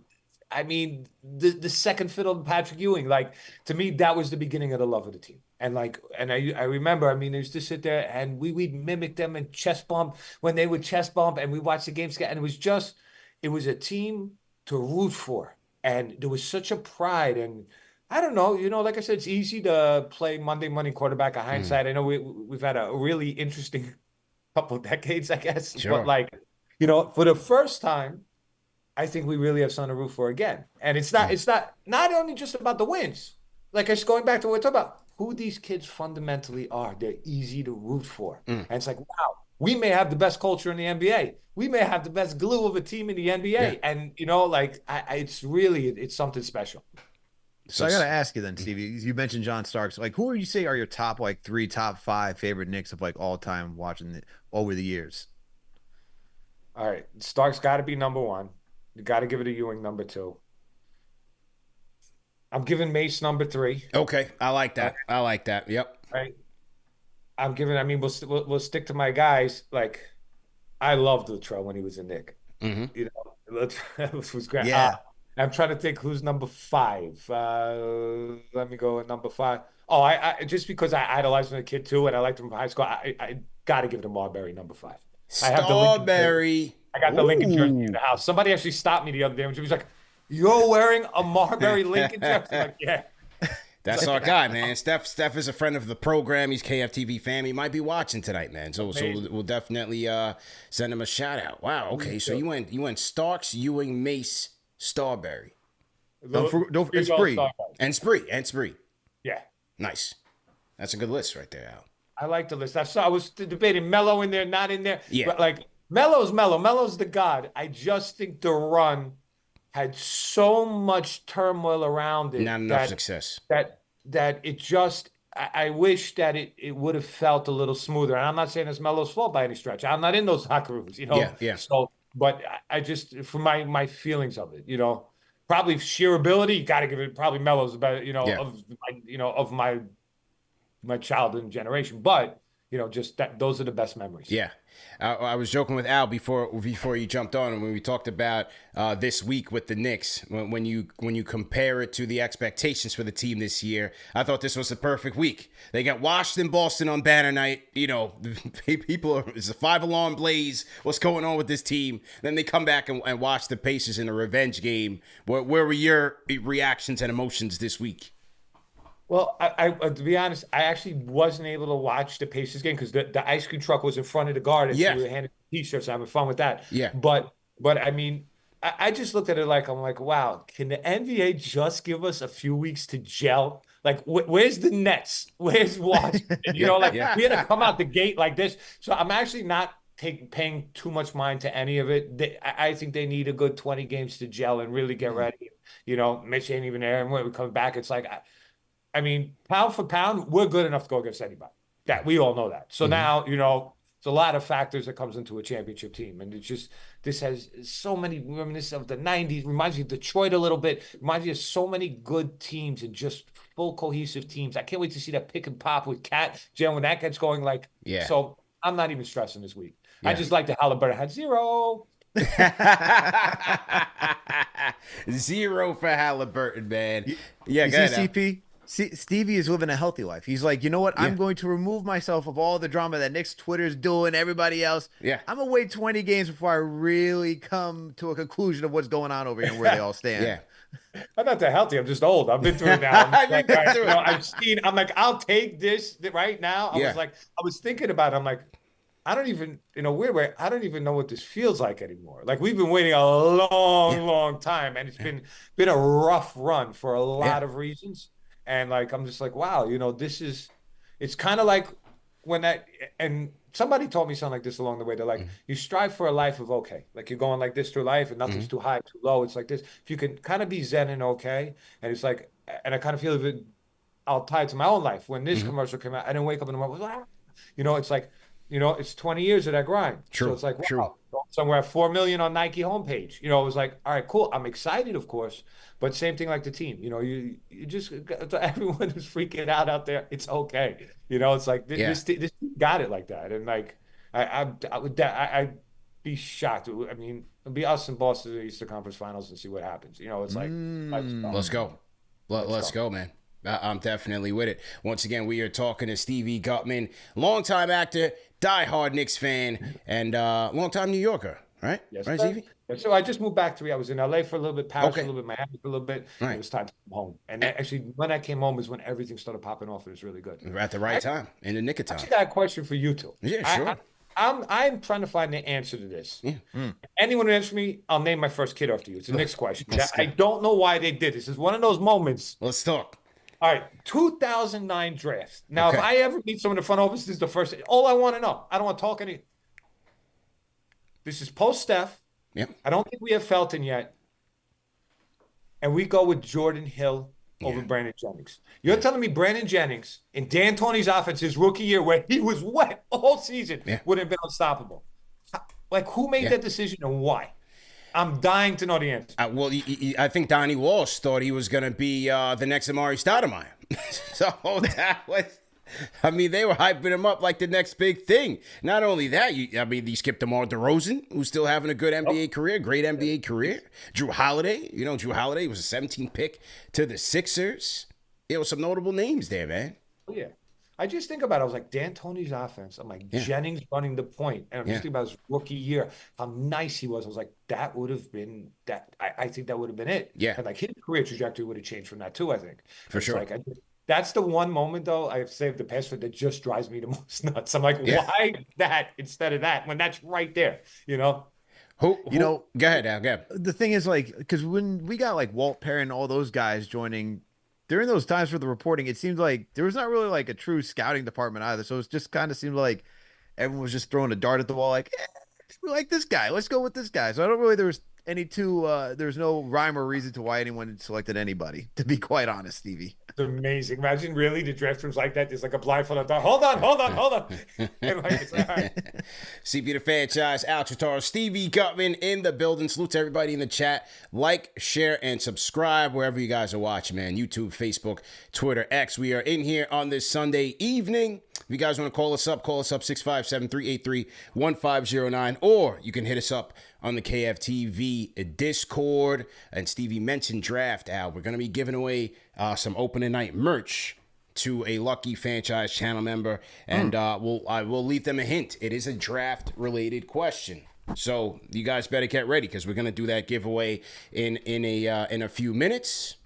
I mean, the second fiddle to Patrick Ewing. Like, to me, that was the beginning of the love of the team. And like, and I remember, I mean, I used to sit there and we'd mimic them and chest bump when they would chest bump, and we watched the games, and it was a team to root for. And there was such a pride. And I don't know, like I said, it's easy to play Monday morning quarterback of hindsight. I know we've had a really interesting couple of decades, I guess. Sure. But like, for the first time, I think we really have something to root for again. And it's not only just about the wins. Like, it's going back to what we're talking about, who these kids fundamentally are. They're easy to root for. And it's like, wow, we may have the best culture in the NBA. We may have the best glue of a team in the NBA. Yeah. And, it's something special. So I got to ask you then, Stevie, you mentioned John Starks. Like, who would you say are your top, like, 3, top 5 favorite Knicks of, like, all time watching it over the years? All right. Starks got to be number 1. You got to give it a Ewing number 2. I'm giving Mace number 3. Okay, I like that. Yep. Right. We'll stick to my guys. Like, I loved Latrell when he was a Knick. Mm-hmm. That was great. Yeah. I'm trying to think who's number 5. Let me go at number 5. Oh, I just because I idolized him as a kid too, and I liked him from high school, I got to give it to Marbury, number 5. Starbury. I got the Lincoln jersey in the house. Somebody actually stopped me the other day and she was like, "You're wearing a Marbury Lincoln jersey?" I'm like, yeah. That's our guy, man. Steph is a friend of the program. He's KFTV fan. He might be watching tonight, man. So we'll definitely send him a shout out. Wow. Okay. So you went Starks, Ewing, Mace, Starbury. And Spree. Yeah. Nice. That's a good list right there, Al. I like the list. I was debating Melo in there, not in there. Yeah. But like, Melo's Melo. Melo's the god. I just think the run had so much turmoil around it. Not enough success. That it just, I wish that it would have felt a little smoother. And I'm not saying it's Melo's fault by any stretch. I'm not in those locker rooms, Yeah. So, but I just, for my feelings of it, probably sheer ability, you got to give it, probably Melo's better, of my childhood and generation. But, just that, those are the best memories. Yeah. I was joking with Al before you jumped on, and when we talked about this week with the Knicks, when you compare it to the expectations for the team this year, I thought this was the perfect week. They got washed in Boston on banner night. It's a 5-alarm blaze. What's going on with this team? Then they come back and watch the Pacers in a revenge game. Where were your reactions and emotions this week? Well, I to be honest, I actually wasn't able to watch the Pacers game because the ice cream truck was in front of the Garden. Yeah. So we were handing T-shirts. Having fun with that. Yeah. But I mean, I just looked at it like, I'm like, wow, can the NBA just give us a few weeks to gel? Like, where's the Nets? Where's Washington? We had to come out the gate like this. So I'm actually not paying too much mind to any of it. I think they need a good 20 games to gel and really get ready. Mitch ain't even there, and when we come back, it's like, I mean, pound for pound, we're good enough to go against anybody. That we all know that. So now, it's a lot of factors that comes into a championship team. And it's just, this has so many reminiscent of the 90s, reminds me of Detroit a little bit, reminds me of so many good teams and just full cohesive teams. I can't wait to see that pick and pop with Cat, Jalen, when that gets going. Like, yeah. So I'm not even stressing this week. Yeah. I just like the Halliburton had 0. 0 for Halliburton, man. Yeah, you see, CP? Stevie is living a healthy life. He's like, you know what? Yeah. I'm going to remove myself of all the drama that Knicks Twitter's doing, everybody else. Yeah. I'm going to wait 20 games before I really come to a conclusion of what's going on over here and where they all stand. Yeah. I'm not that healthy. I'm just old. I've been through it now. I'm like, I'll take this right now. I was thinking about it. I'm like, I don't even, in a weird way, I don't even know what this feels like anymore. Like, we've been waiting a long time, and it's been a rough run for a lot of reasons. And like, I'm just like, wow, it's kind of like when and somebody told me something like this along the way. They're like, you strive for a life of okay. Like, you're going like this through life and nothing's too high, too low. It's like this. If you can kind of be zen and okay. And it's like, and I kind of feel I'll tie it to my own life. When this commercial came out, I didn't wake up in the morning, it's like, it's 20 years of that grind. True. So it's like, wow, somewhere at 4 million on Nike homepage. It was like, all right, cool. I'm excited, of course. But same thing like the team. You just, everyone who's freaking out there, it's okay. It's like, this got it like that. And like, be shocked. I mean, it'll be us and Boston in the Eastern Conference Finals and see what happens. You know, it's like, Let's go. Let's go, man. I'm definitely with it. Once again, we are talking to Stevie Guttman, longtime actor, diehard Knicks fan, and longtime New Yorker, right? Yes, right, sir. Stevie? So I just moved back I was in LA for a little bit, Paris Okay. for a little bit, Miami for a little bit. Right. It was time to come home. And actually, when I came home is when everything started popping off. It was really good. We're at the right time, in the nick of I time. actually got a question for you two. Yeah, sure. I'm trying to find the answer to this. Yeah. Anyone who answers me, I'll name my first kid after you. It's the next question. I don't know why they did this. It's one of those moments. Let's talk. All right, 2009 draft. Now, if I ever meet someone in the front office, this is the first. All I want to know. I don't want to talk any. This is post Steph. Yep. I don't think we have Felton yet. And we go with Jordan Hill over Brandon Jennings. You're telling me Brandon Jennings in D'Antoni's offense, his rookie year, where he was wet all season, would have been unstoppable. Like, who made that decision and why? I'm dying to know the answer. Well, I think Donnie Walsh thought he was going to be the next Amari Stoudemire. So that was, I mean, they were hyping him up like the next big thing. Not only that, you skipped DeMar DeRozan, who's still having a good NBA career, great NBA career. Drew Holiday, Drew Holiday was a 17th pick to the Sixers. There were some notable names there, man. Oh, yeah. I just think about it. I was like, D'Antoni's offense. I'm like, Jennings running the point. And I'm just thinking about his rookie year, how nice he was. I was like, that would have been that. I think that would have been it. Yeah. And like his career trajectory would have changed from that too, I think. For sure. Like, that's the one moment, though, I've saved the password that just drives me the most nuts. I'm like, why that instead of that when that's right there, Who go ahead, Al. Go ahead. The thing is, like, because when we got like Walt Perrin and all those guys joining during those times for the reporting, it seemed like there was not really like a true scouting department either. So it just kind of seemed like everyone was just throwing a dart at the wall, like, we like this guy, let's go with this guy. So I don't really, there's no rhyme or reason to why anyone selected anybody, to be quite honest, Stevie. It's amazing. Imagine really the draft rooms like that. There's like a blindfold on top. Hold on. And like, it's all right. CP the Fanchise, Al Chitaro, Stevie Guttman in the building. Salute to everybody in the chat. Like, share, and subscribe wherever you guys are watching, man. YouTube, Facebook, Twitter, X. We are in here on this Sunday evening. If you guys want to call us up 657-383-1509, or you can hit us up on the KFTV Discord. And Stevie mentioned draft, Al. We're going to be giving away some opening night merch to a lucky Fanchise channel member, and I will leave them a hint. It is a draft related question, so you guys better get ready because we're gonna do that giveaway in a few minutes.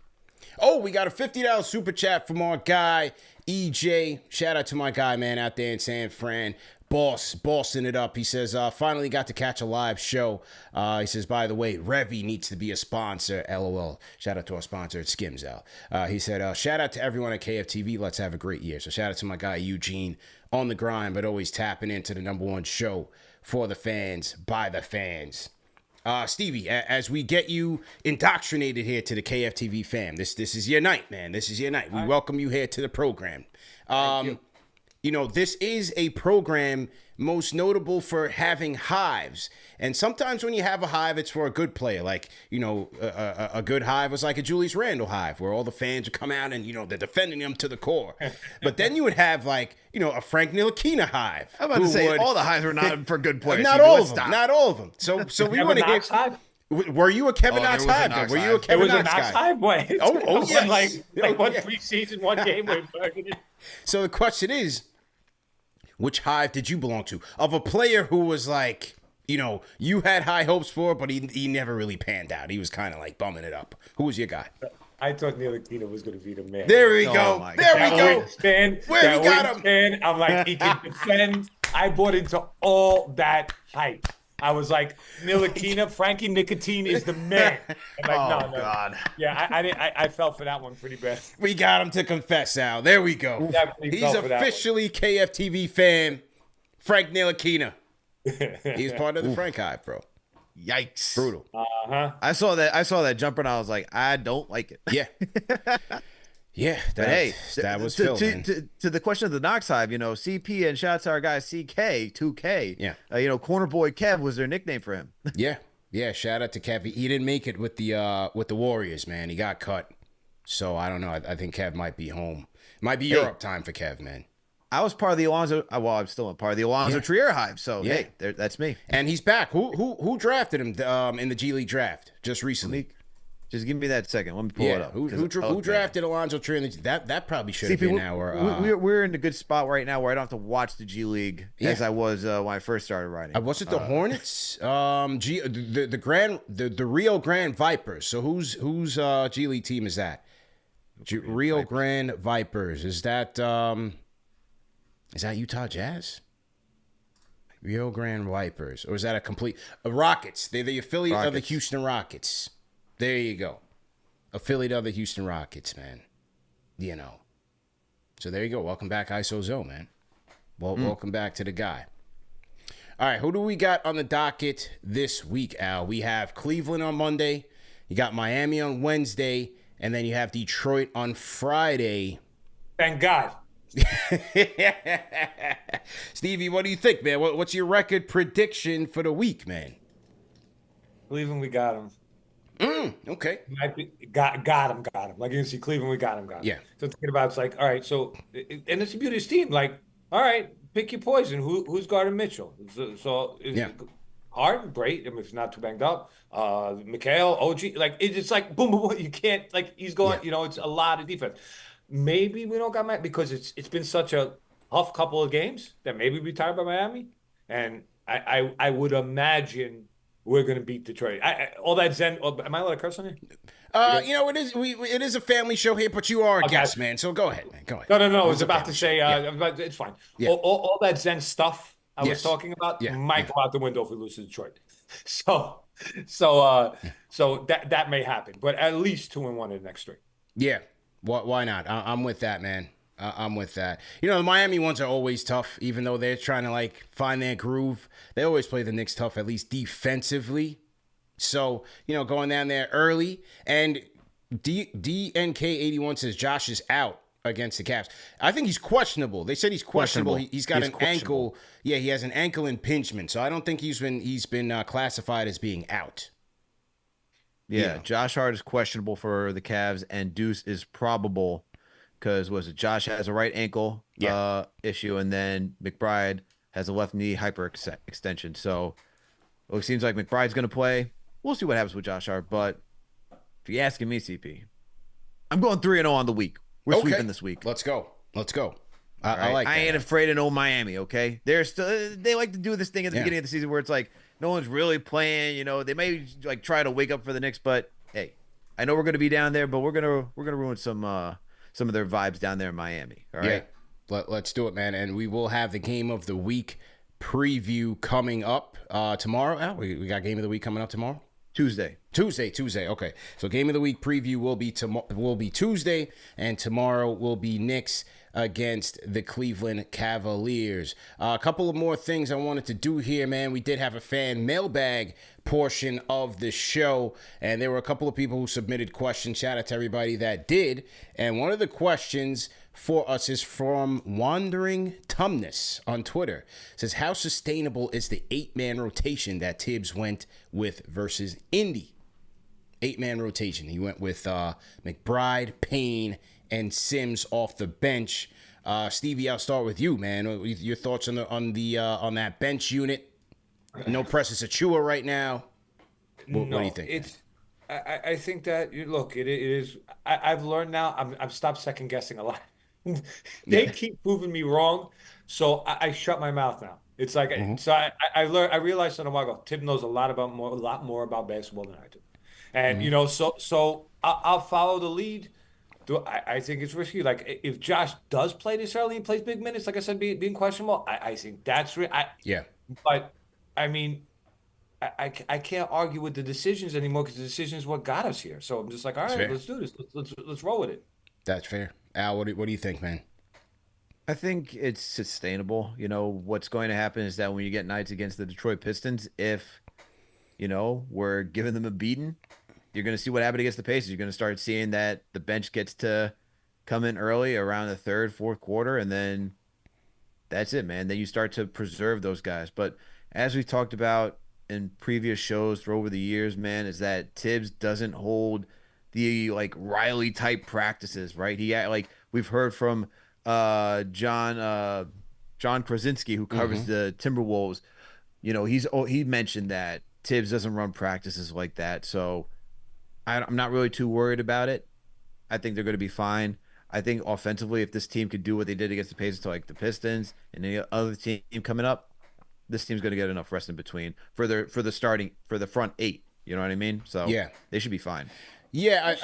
Oh, we got a $50 super chat from our guy EJ. Shout out to my guy, man, out there in San Fran. Bossing it up. He says, finally got to catch a live show. He says, by the way, Revy needs to be a sponsor. LOL. Shout out to our sponsor at SKIMS, Al. He said, shout out to everyone at KFTV. Let's have a great year. So shout out to my guy Eugene, on the grind, but always tapping into the #1 show for the fans, by the fans. Stevie, as we get you indoctrinated here to the KFTV fam, this is your night, man. This is your night. We welcome you here to the program. This is a program most notable for having hives. And sometimes when you have a hive, it's for a good player. Like, a good hive was like a Julius Randle hive, where all the fans would come out and, they're defending him to the core. But then you would have, like, a Frank Ntilikina hive. I'm about to say, all the hives were not for good players. Not all of them. Not all of them. So we want to get... Hive? Were you a Kevin Knox hive? Knox Were you a hive. Kevin It was Knox a Knox guy? hive way. Oh, yes. Like one preseason, one game. So the question is, which hive did you belong to? Of a player who was like, you had high hopes for, but he never really panned out. He was kind of like bumming it up. Who was your guy? I thought Ntilikina was going to be the man. There we go. There we go. Where we got him. I'm like, he can defend. I bought into all that hype. I was like, Ntilikina, Frankie Nicotine is the man. I'm like, no. God. Yeah, I fell for that one pretty bad. We got him to confess, Al. There we go. Definitely He's fell for that officially KFTV fan, Frank Ntilikina. He's part of the Frank hive, bro. Yikes. Brutal. I saw that jumper and I was like, I don't like it. Yeah. Yeah, that was Phil, man. To the question of the Knox hive, CP and shout out to our guy CK 2K. Yeah. Corner Boy Kev was their nickname for him. Yeah. Shout out to Kev. He didn't make it with the Warriors, man. He got cut. So I don't know. I think Kev might be home. Might be Europe time for Kev, man. I was part of the Alonzo. Well, I'm still a part of the Alonzo Trier Hive. So hey, that's me. And he's back. Who drafted him in the G League draft just recently? Just give me that second. Let me pull it up. Who drafted Alonzo Trier? That probably should have been our. We're in a good spot right now where I don't have to watch the G League as I was when I first started writing. Was it the Hornets? The Rio Grande Vipers. So whose G League team is that? Rio Grande Vipers. Is that Utah Jazz? Rio Grande Vipers, or is that a complete Rockets? They're the affiliate of the Houston Rockets. There you go. Affiliate of the Houston Rockets, man. You know. So there you go. Welcome back, ISO Zone, man. Well, welcome back to the guy. All right, who do we got on the docket this week, Al? We have Cleveland on Monday. You got Miami on Wednesday. And then you have Detroit on Friday. Thank God. Stevie, what do you think, man? What's your record prediction for the week, man? Cleveland, we got him. Okay. Got him. Like you can see, Cleveland, we got him. Yeah. So thinking about it's like, all right, so, and it's the beauty of this team. Like, all right, pick your poison. Who's guarding Mitchell? So Hart, great. I mean, if he's not too banged up. Mikal, OG, like it's like boom, boom, boom. You can't like he's going. You know, it's a lot of defense. Maybe we don't got Matt because it's been such a tough couple of games that maybe we tired by Miami, and I would imagine we're gonna beat Detroit. All that Zen. Am I allowed to curse on you? You know, it is a family show here, but you are a guest, man. So go ahead, man. Go ahead. No. I was about to say, it's fine. Yeah. All that Zen stuff I was talking about might go out the window if we lose to Detroit. So that may happen, but at least 2-1 in the next 3. Yeah, why not? I'm with that, man. I'm with that. You know, the Miami ones are always tough, even though they're trying to like find their groove. They always play the Knicks tough, at least defensively. So going down there early, and DNK81 says Josh is out against the Cavs. I think he's questionable. They said he's questionable. He's got an ankle. Yeah, he has an ankle impingement. So I don't think he's been classified as being out. Yeah, Josh Hart is questionable for the Cavs, and Deuce is probable because Josh has a right ankle issue, and then McBride has a left knee hyperextension. So it seems like McBride's going to play. We'll see what happens with Josh Hart, but if you're asking me, CP, I'm going 3-0 on the week. We're sweeping this week. Let's go. I right. like that. I ain't afraid of no Miami, okay? They like to do this thing at the beginning of the season where it's like no one's really playing, they may like try to wake up for the Knicks, but hey, I know we're gonna be down there, but we're gonna ruin some of their vibes down there in Miami. All right. Yeah. Let's do it, man. And we will have the game of the week preview coming up tomorrow. Al, we got game of the week coming up tomorrow? Tuesday. Okay. So game of the week preview will be Tuesday, and tomorrow will be Knicks against the Cleveland Cavaliers. A couple of more things I wanted to do here, man. We did have a fan mailbag portion of the show, and there were a couple of people who submitted questions. Shout out to everybody that did. And one of the questions for us is from Wandering Tumnus on Twitter. It says, how sustainable is the 8-man rotation that Tibbs went with versus Indy? 8-man rotation. He went with McBride, Payne, and Sims off the bench. Stevie, I'll start with you, man. Your thoughts on that bench unit? No Precious Achua right now. What do you think? I think that it is. I've learned now. I've stopped second guessing a lot. They keep proving me wrong, so I shut my mouth now. It's like so I learned. I realized on a while ago, Tim knows a lot more about basketball than I do, and so I'll follow the lead. I think it's risky. Like if Josh does play this early and plays big minutes, like I said, being questionable, I think that's But I mean, I can't argue with the decisions anymore because the decision is what got us here. So I'm just like, all right, let's do this. Let's roll with it. That's fair. Al, what do you think, man? I think it's sustainable. What's going to happen is that when you get nights against the Detroit Pistons, if, we're giving them a beating, you're going to see what happened against the Pacers. You're going to start seeing that the bench gets to come in early around the third, fourth quarter, and then that's it, man. Then you start to preserve those guys. But as we talked about in previous shows over the years, man, is that Tibbs doesn't hold the Riley type practices, right? We've heard from John Krasinski, who covers the Timberwolves, he mentioned that Tibbs doesn't run practices like that. So I'm not really too worried about it. I think they're going to be fine. I think offensively, if this team could do what they did against the Pacers to like the Pistons and any other team coming up, this team's going to get enough rest in between for the front 8. You know what I mean? So yeah, they should be fine. Yeah,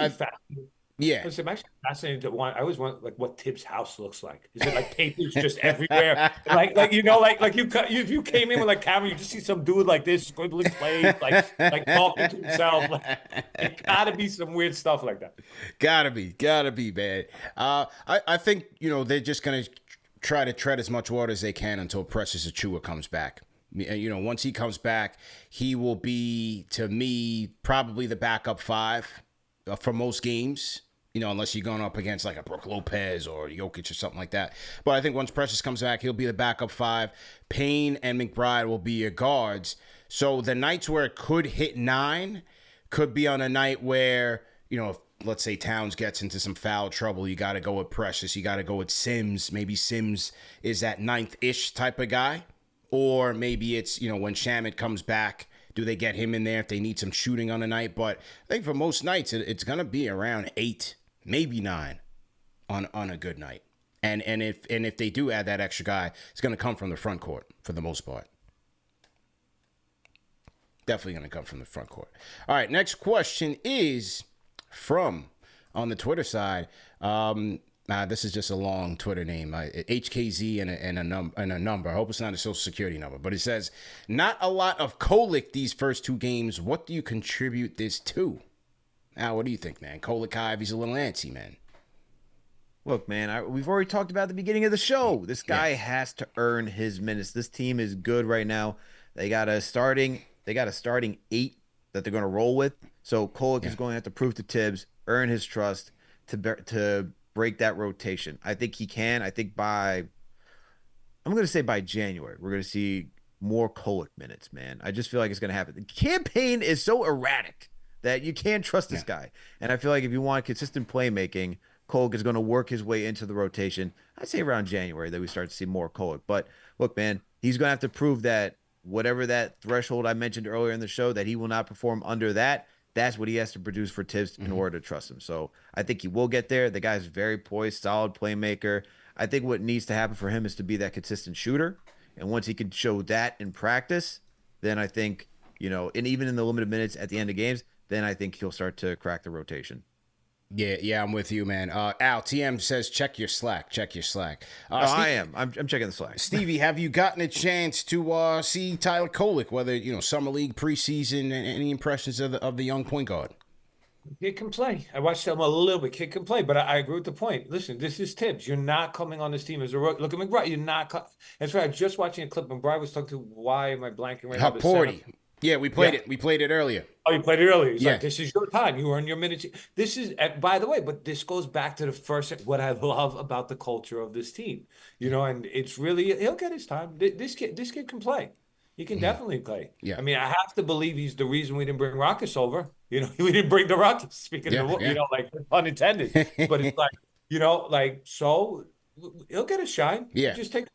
yeah. Listen, I'm actually fascinated to I always want like what Tibbs' house looks like. Is it like papers just everywhere? like if you came in with like camera, you just see some dude like this scribbling plays, like talking to himself. Like, it gotta be some weird stuff like that. Gotta be, man. I think they're just gonna try to tread as much water as they can until Precious Achiuwa comes back. Once he comes back, he will be, to me, probably the backup 5 for most games. Unless you're going up against like a Brook Lopez or Jokic or something like that. But I think once Precious comes back, he'll be the backup 5. Payne and McBride will be your guards. So the nights where it could hit 9 could be on a night where, if, let's say, Towns gets into some foul trouble, you got to go with Precious. You got to go with Sims. Maybe Sims is that 9th-ish type of guy. Or maybe it's, when Shamet comes back, do they get him in there if they need some shooting on a night? But I think for most nights, it's going to be around 8, maybe 9 on a good night. And if they do add that extra guy, it's going to come from the front court for the most part. Definitely going to come from the front court. All right, next question is from, on the Twitter side, this is just a long Twitter name, HKZ and a number. I hope it's not a social security number, but it says, not a lot of Kolek these first 2 games. What do you contribute this to? Now, what do you think, man? Kolek Hive, he's a little antsy, man. Look, man, we've already talked about at the beginning of the show. This guy has to earn his minutes. This team is good right now. They got a starting 8 that they're going to roll with. So Kolek is going to have to prove to Tibbs, earn his trust to break that rotation. I think he can. I think I'm going to say by January, we're going to see more Kolek minutes, man. I just feel like it's going to happen. The campaign is so erratic that you can't trust this guy. And I feel like if you want consistent playmaking, Kolek is going to work his way into the rotation. I'd say around January that we start to see more Kolek. But look, man, he's going to have to prove that whatever that threshold I mentioned earlier in the show, that he will not perform under that. That's what he has to produce for Tibbs in order to trust him. So I think he will get there. The guy's very poised, solid playmaker. I think what needs to happen for him is to be that consistent shooter. And once he can show that in practice, then I think, and even in the limited minutes at the end of games, then I think he'll start to crack the rotation. Yeah, I'm with you, man. Al, TM says, check your Slack. I am. I'm checking the Slack. Stevie, have you gotten a chance to see Tyler Kolek, whether, Summer League, preseason, and any impressions of the young point guard? Kid can play. I watched him a little bit. Kid can play, but I agree with the point. Listen, this is Tibbs. You're not coming on this team as a rookie. Look at McBride. You're not. That's right. I was just watching a clip. McBride was talking to, why am I blanking right now? Porty. Yeah, we played it. We played it earlier. Oh, you played it earlier. He's like, this is your time. You earn your minutes. This is, by the way, but this goes back to the first, what I love about the culture of this team. And it's really, he'll get his time. This kid can play. He can definitely play. Yeah. I mean, I have to believe he's the reason we didn't bring Rockets over. We didn't bring the Rockets, speaking of, like unintended. But it's so he'll get a shine. Yeah. Just take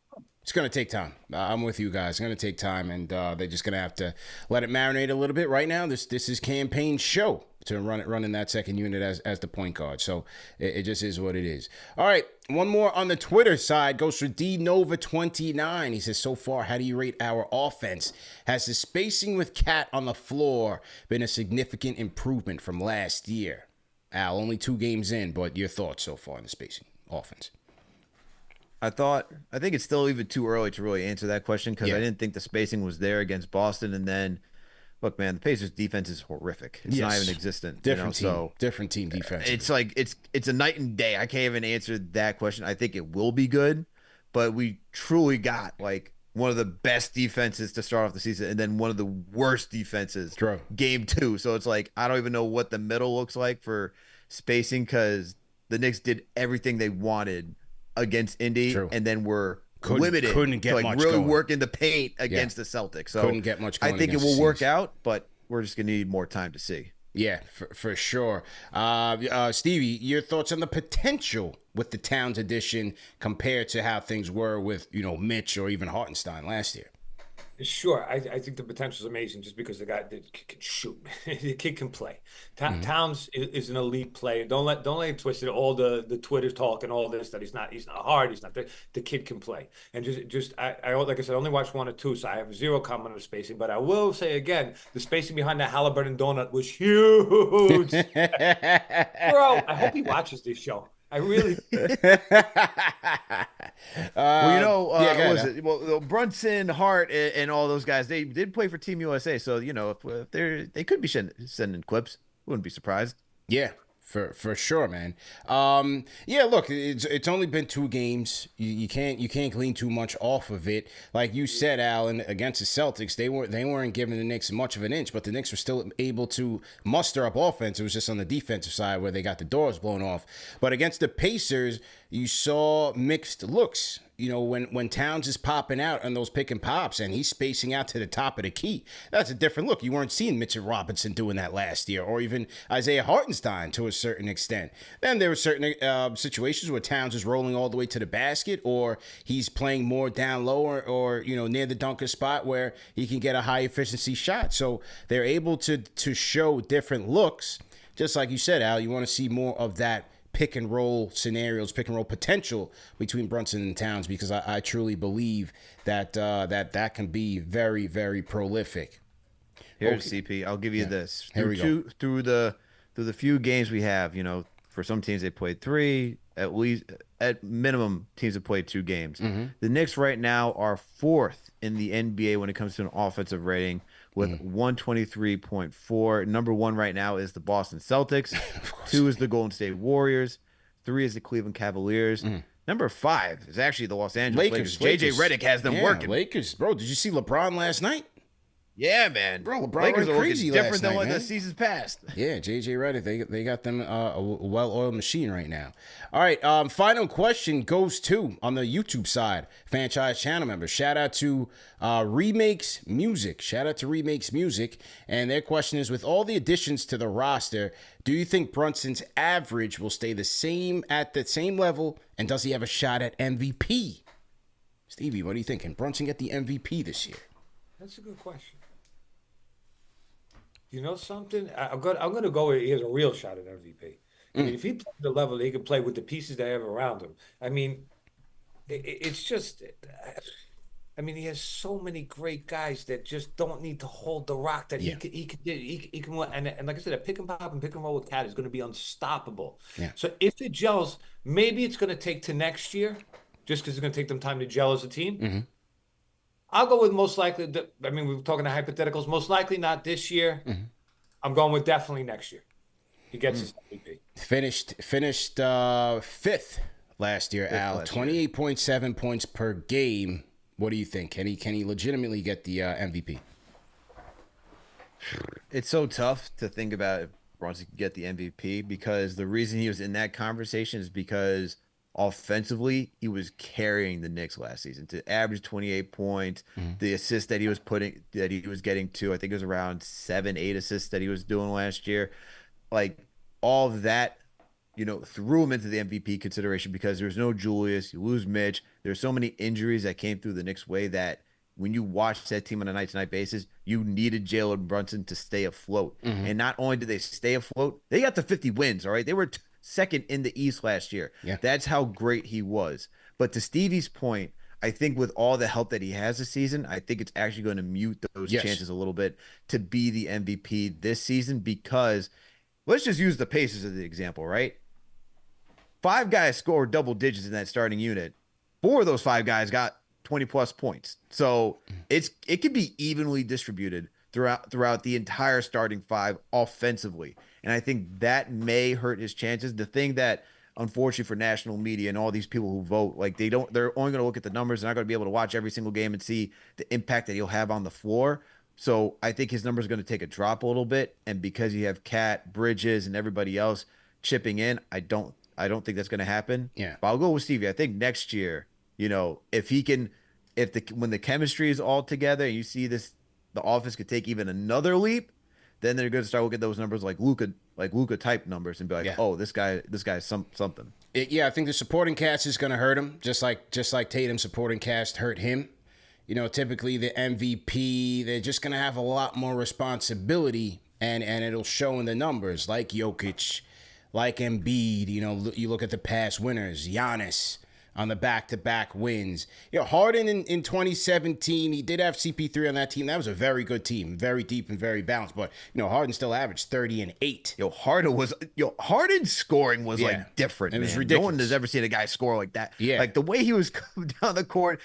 It's going to take time. I'm with you guys. It's going to take time, and they're just going to have to let it marinate a little bit. Right now, this is campaign show to run in that second unit as the point guard. So it just is what it is. All right, one more on the Twitter side goes for DNova29. He says, so far, how do you rate our offense? Has the spacing with Cat on the floor been a significant improvement from last year? Al, only 2 games in, but your thoughts so far on the spacing offense? I think it's still even too early to really answer that question because I didn't think the spacing was there against Boston. And then, look, man, the Pacers' defense is horrific. It's not even existent. Different team defense. It's like it's a night and day. I can't even answer that question. I think it will be good, but we truly got like one of the best defenses to start off the season, and then one of the worst defenses game 2. So it's like I don't even know what the middle looks like for spacing because the Knicks did everything they wanted against Indy, and then we're limited to like really going. Work in the paint against the Celtics. So couldn't get much going. I think it will work out, but we're just gonna need more time to see. Yeah, for sure. Stevie, your thoughts on the potential with the Towns addition compared to how things were with, Mitch or even Hartenstein last year? Sure, I think the potential is amazing just because the kid can shoot, the kid can play. Towns is an elite player. Don't let it twist it. All the Twitter talk and all this that he's not hard. He's not there. The kid can play. And I like I said, I only watched 1 or 2, so I have zero comment on spacing. But I will say again, the spacing behind that Halliburton donut was huge. Bro, I hope he watches this show. I really. Brunson, Hart, and all those guys, they did play for Team USA. So, if they could be sending clips. Wouldn't be surprised. Yeah. For sure, man. Look, it's only been 2 games. You can't glean too much off of it. Like you said, Alan, against the Celtics, they weren't giving the Knicks much of an inch, but the Knicks were still able to muster up offense. It was just on the defensive side where they got the doors blown off. But against the Pacers, you saw mixed looks. When Towns is popping out on those pick and pops and he's spacing out to the top of the key, that's a different look. You weren't seeing Mitchell Robinson doing that last year, or even Isaiah Hartenstein to a certain extent. Then there were certain situations where Towns is rolling all the way to the basket, or he's playing more down low or near the dunker spot where he can get a high efficiency shot. So they're able to show different looks. Just like you said, Al, you want to see more of that pick and roll scenarios, pick and roll potential between Brunson and Towns, because I truly believe that that can be very, very prolific. Here's CP. I'll give you this. Here we go. Through the few games we have, for some teams they played 3, at minimum teams have played 2 games. The Knicks right now are 4th in the NBA when it comes to an offensive rating with 123.4. Number 1 right now is the Boston Celtics. 2 is the Golden State Warriors. 3 is the Cleveland Cavaliers. Number 5 is actually the Los Angeles Lakers. JJ Redick has them working. Lakers, bro. Did you see LeBron last night? Yeah, man. Bro, LeBron Lakers went are crazy different last than night, what man. the season's past. Yeah, JJ Redick, they got them a well-oiled machine right now. All right, final question goes to, on the YouTube side, Fanchise channel members. Shout out to Remakes Music. And their question is, with all the additions to the roster, do you think Brunson's average will stay at the same level, and does he have a shot at MVP? Stevie, what do you think? Can Brunson get the MVP this year? That's a good question. You know something? I'm gonna go with he has a real shot at MVP. I mean, if he plays the level he can play with the pieces they have around him, I mean, it's just. I mean, he has so many great guys that just don't need to hold the rock that he can and like I said, a pick and pop and pick and roll with Cat is going to be unstoppable. Yeah. So if it gels, maybe it's going to take to next year, just because it's going to take them time to gel as a team. I'll go with most likely. I mean, we were talking to hypotheticals. Most likely not this year. I'm going with definitely next year. He gets his MVP. Finished 5th last year, Al. 28.7 points per game. What do you think? Can he legitimately get the MVP? It's so tough to think about if Brunson could get the MVP, because the reason he was in that conversation is because offensively, he was carrying the Knicks last season to average 28 points. The assists that he was getting to, I think it was around 7-8 assists that he was doing last year. Like, all of that, threw him into the MVP consideration, because there's no Julius, you lose Mitch. There's so many injuries that came through the Knicks way that when you watch that team on a night-to-night basis, you needed Jalen Brunson to stay afloat. And not only did they stay afloat, they got to 50 wins, all right? They were second in the East last year. Yeah. That's how great he was. But to Stevie's point, I think with all the help that he has this season, I think it's actually going to mute those chances a little bit to be the MVP this season, because let's just use the Pacers as the example, right? 5 guys scored double digits in that starting unit. 4 of those 5 guys got 20-plus points. So it can be evenly distributed throughout the entire starting 5 offensively. And I think that may hurt his chances. The thing that, unfortunately for national media and all these people who vote, like they're only going to look at the numbers. They're not going to be able to watch every single game and see the impact that he'll have on the floor. So I think his numbers are going to take a drop a little bit. And because you have Cat, Bridges, and everybody else chipping in, I don't think that's going to happen. Yeah. But I'll go with Stevie. I think next year, if he can, when the chemistry is all together and you see the offense could take even another leap, then they're going to start looking at those numbers like Luka type numbers and be like, oh, this guy's something. I think the supporting cast is going to hurt him, just like Tatum's supporting cast hurt him. You know, typically the MVP, they're just going to have a lot more responsibility, and it'll show in the numbers, like Jokic, like Embiid. You know, you look at the past winners, Giannis on the back-to-back wins. You know, Harden in 2017, he did have CP3 on that team. That was a very good team, very deep and very balanced. But, you know, Harden still averaged 30 and 8. Harden's scoring was like different. It was ridiculous. No one has ever seen a guy score like that. Yeah. Like the way he was coming down the court,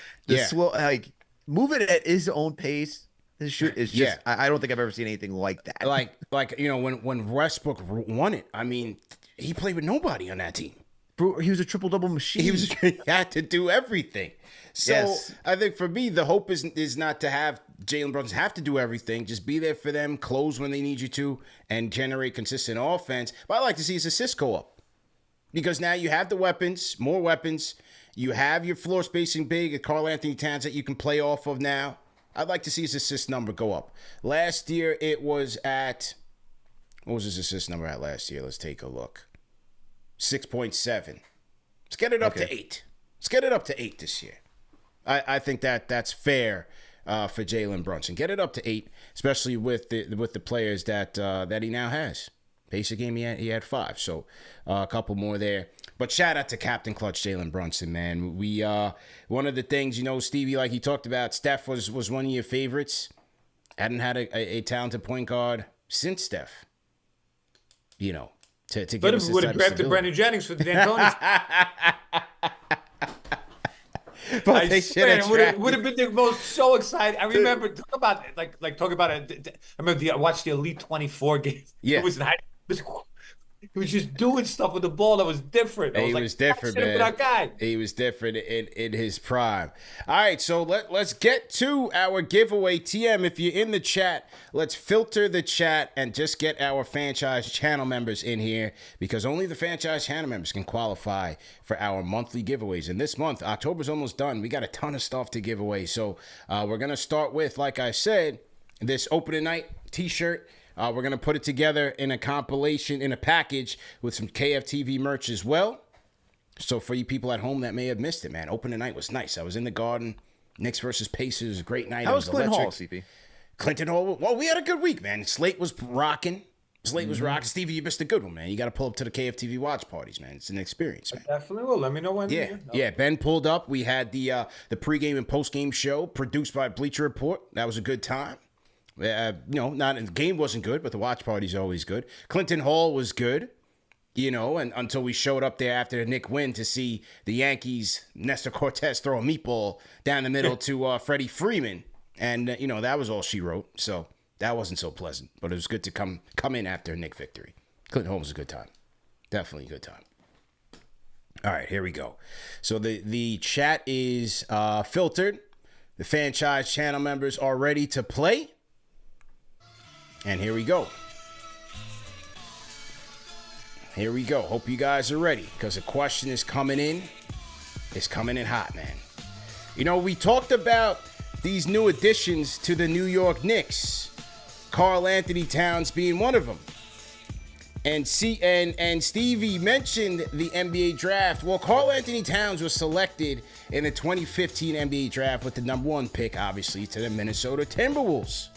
slow, like moving at his own pace. His shoot is just, I don't think I've ever seen anything like that. Like you know, when Westbrook won it, I mean, he played with nobody on that team. Bro, he was a triple-double machine. He had to do everything. So I think for me, the hope is not to have Jalen Brunson have to do everything. Just be there for them, close when they need you to, and generate consistent offense. But I like to see his assists go up. Because now you have the weapons, more weapons. You have your floor spacing big, Karl Anthony Towns that you can play off of now. I'd like to see his assist number go up. Last year, it was at... What was his assist number at last year? Let's take a look. 6.7. Let's get it up to 8. Let's get it up to 8 this year. I think that's fair for Jalen Brunson. Get it up to 8, especially with the players that he now has. Pace of game he had 5, so a couple more there. But shout out to Captain Clutch Jalen Brunson, man. We one of the things, you know, Stevie, like he talked about, Steph was one of your favorites. Hadn't had a talented point guard since Steph. You know. To but if we would have drafted Brandon Jennings for the D'Antoni's. I swear, it would have been the most so exciting. I remember talk about it. I remember I watched the Elite 24 game. Yeah, he was just doing stuff with the ball that was different. He was different, man. That guy. He was different in his prime. All right, so let's get to our giveaway. TM, if you're in the chat, let's filter the chat and just get our Fanchise channel members in here, because only the Fanchise channel members can qualify for our monthly giveaways. And this month, October's almost done. We got a ton of stuff to give away. So we're going to start with, like I said, this opening night t-shirt. We're going to put it together in a compilation, in a package with some KFTV merch as well. So for you people at home that may have missed it, man, opening night was nice. I was in the Garden. Knicks versus Pacers, great night. How was Clinton Hall, CP? Clinton Hall, well, we had a good week, man. Slate was rocking. Stevie, you missed a good one, man. You got to pull up to the KFTV watch parties, man. It's an experience, man. I definitely will. Let me know when. Yeah, Ben pulled up. We had the pregame and postgame show produced by Bleacher Report. That was a good time. You know, the game wasn't good, but the watch party's always good. Clinton Hall was good, you know, and until we showed up there after the Knicks win to see the Yankees, Nestor Cortez throw a meatball down the middle to Freddie Freeman. And, you know, that was all she wrote. So that wasn't so pleasant, but it was good to come in after a Knicks victory. Clinton Hall was a good time. Definitely a good time. All right, here we go. So the chat is filtered. The Fanchise channel members are ready to play. And here we go. Here we go. Hope you guys are ready, because the question is coming in. It's coming in hot, man. You know, we talked about these new additions to the New York Knicks. Karl Anthony Towns being one of them. And Stevie mentioned the NBA draft. Well, Karl Anthony Towns was selected in the 2015 NBA draft with the number 1 pick, obviously, to the Minnesota Timberwolves.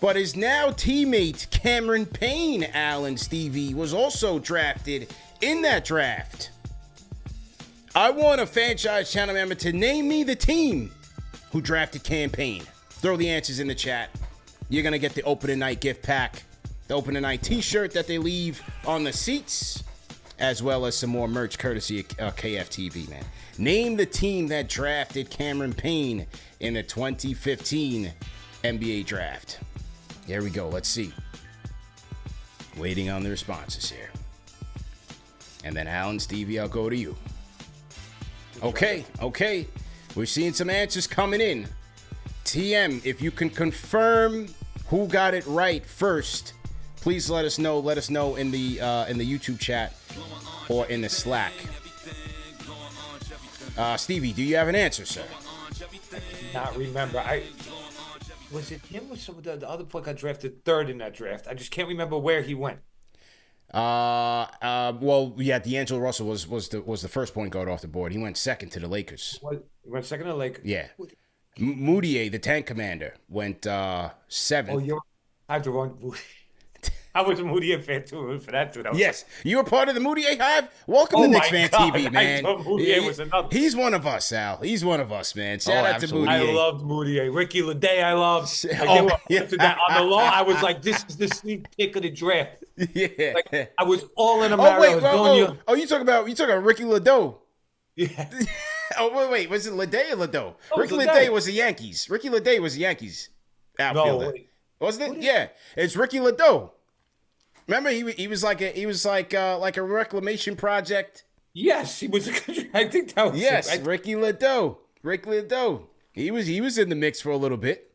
But his now teammate Cameron Payne, Allen Stevie, was also drafted in that draft. I want a Fanchise channel member to name me the team who drafted Cam Payne. Throw the answers in the chat. You're going to get the opening night gift pack, the opening night t-shirt that they leave on the seats, as well as some more merch courtesy of KFTV, man. Name the team that drafted Cameron Payne in the 2015 NBA draft. Here we go. Let's see. Waiting on the responses here. And then Alan, Stevie, I'll go to you. Okay. We're seeing some answers coming in. TM, if you can confirm who got it right first, please let us know. Let us know in the YouTube chat or in the Slack. Stevie, do you have an answer, sir? I cannot remember. Was it him or some of the other point got drafted third in that draft? I just can't remember where he went. Well, yeah, D'Angelo Russell was the first point guard off the board. He went second to the Lakers. He went second to the Lakers. Yeah. Moutier, the tank commander, went seventh. Oh, I have to run. I was a Moutier fan too for that dude. Yes, you were part of the Moutier Hive. Welcome to KnicksFanTV, man. I thought Moutier was another. He's one of us, Al. He's one of us, man. Shout out to Moutier. I loved Moutier. Ricky Leday, I loved. On the low, I was like, this is the sneak pick of the draft. Yeah. Like, I was all in America. You talking about Ricky Leday? Yeah. Wait. Was it Leday or Ledo? Oh, Ricky Leday was the Yankees. Ricky Leday was the Yankees outfielder. No, wasn't it? Yeah. It's Ricky Leday. Remember, he was like a reclamation project. Yes, he was. I think that was. Yes, Ricky Leday. Ricky Leday. He was in the mix for a little bit.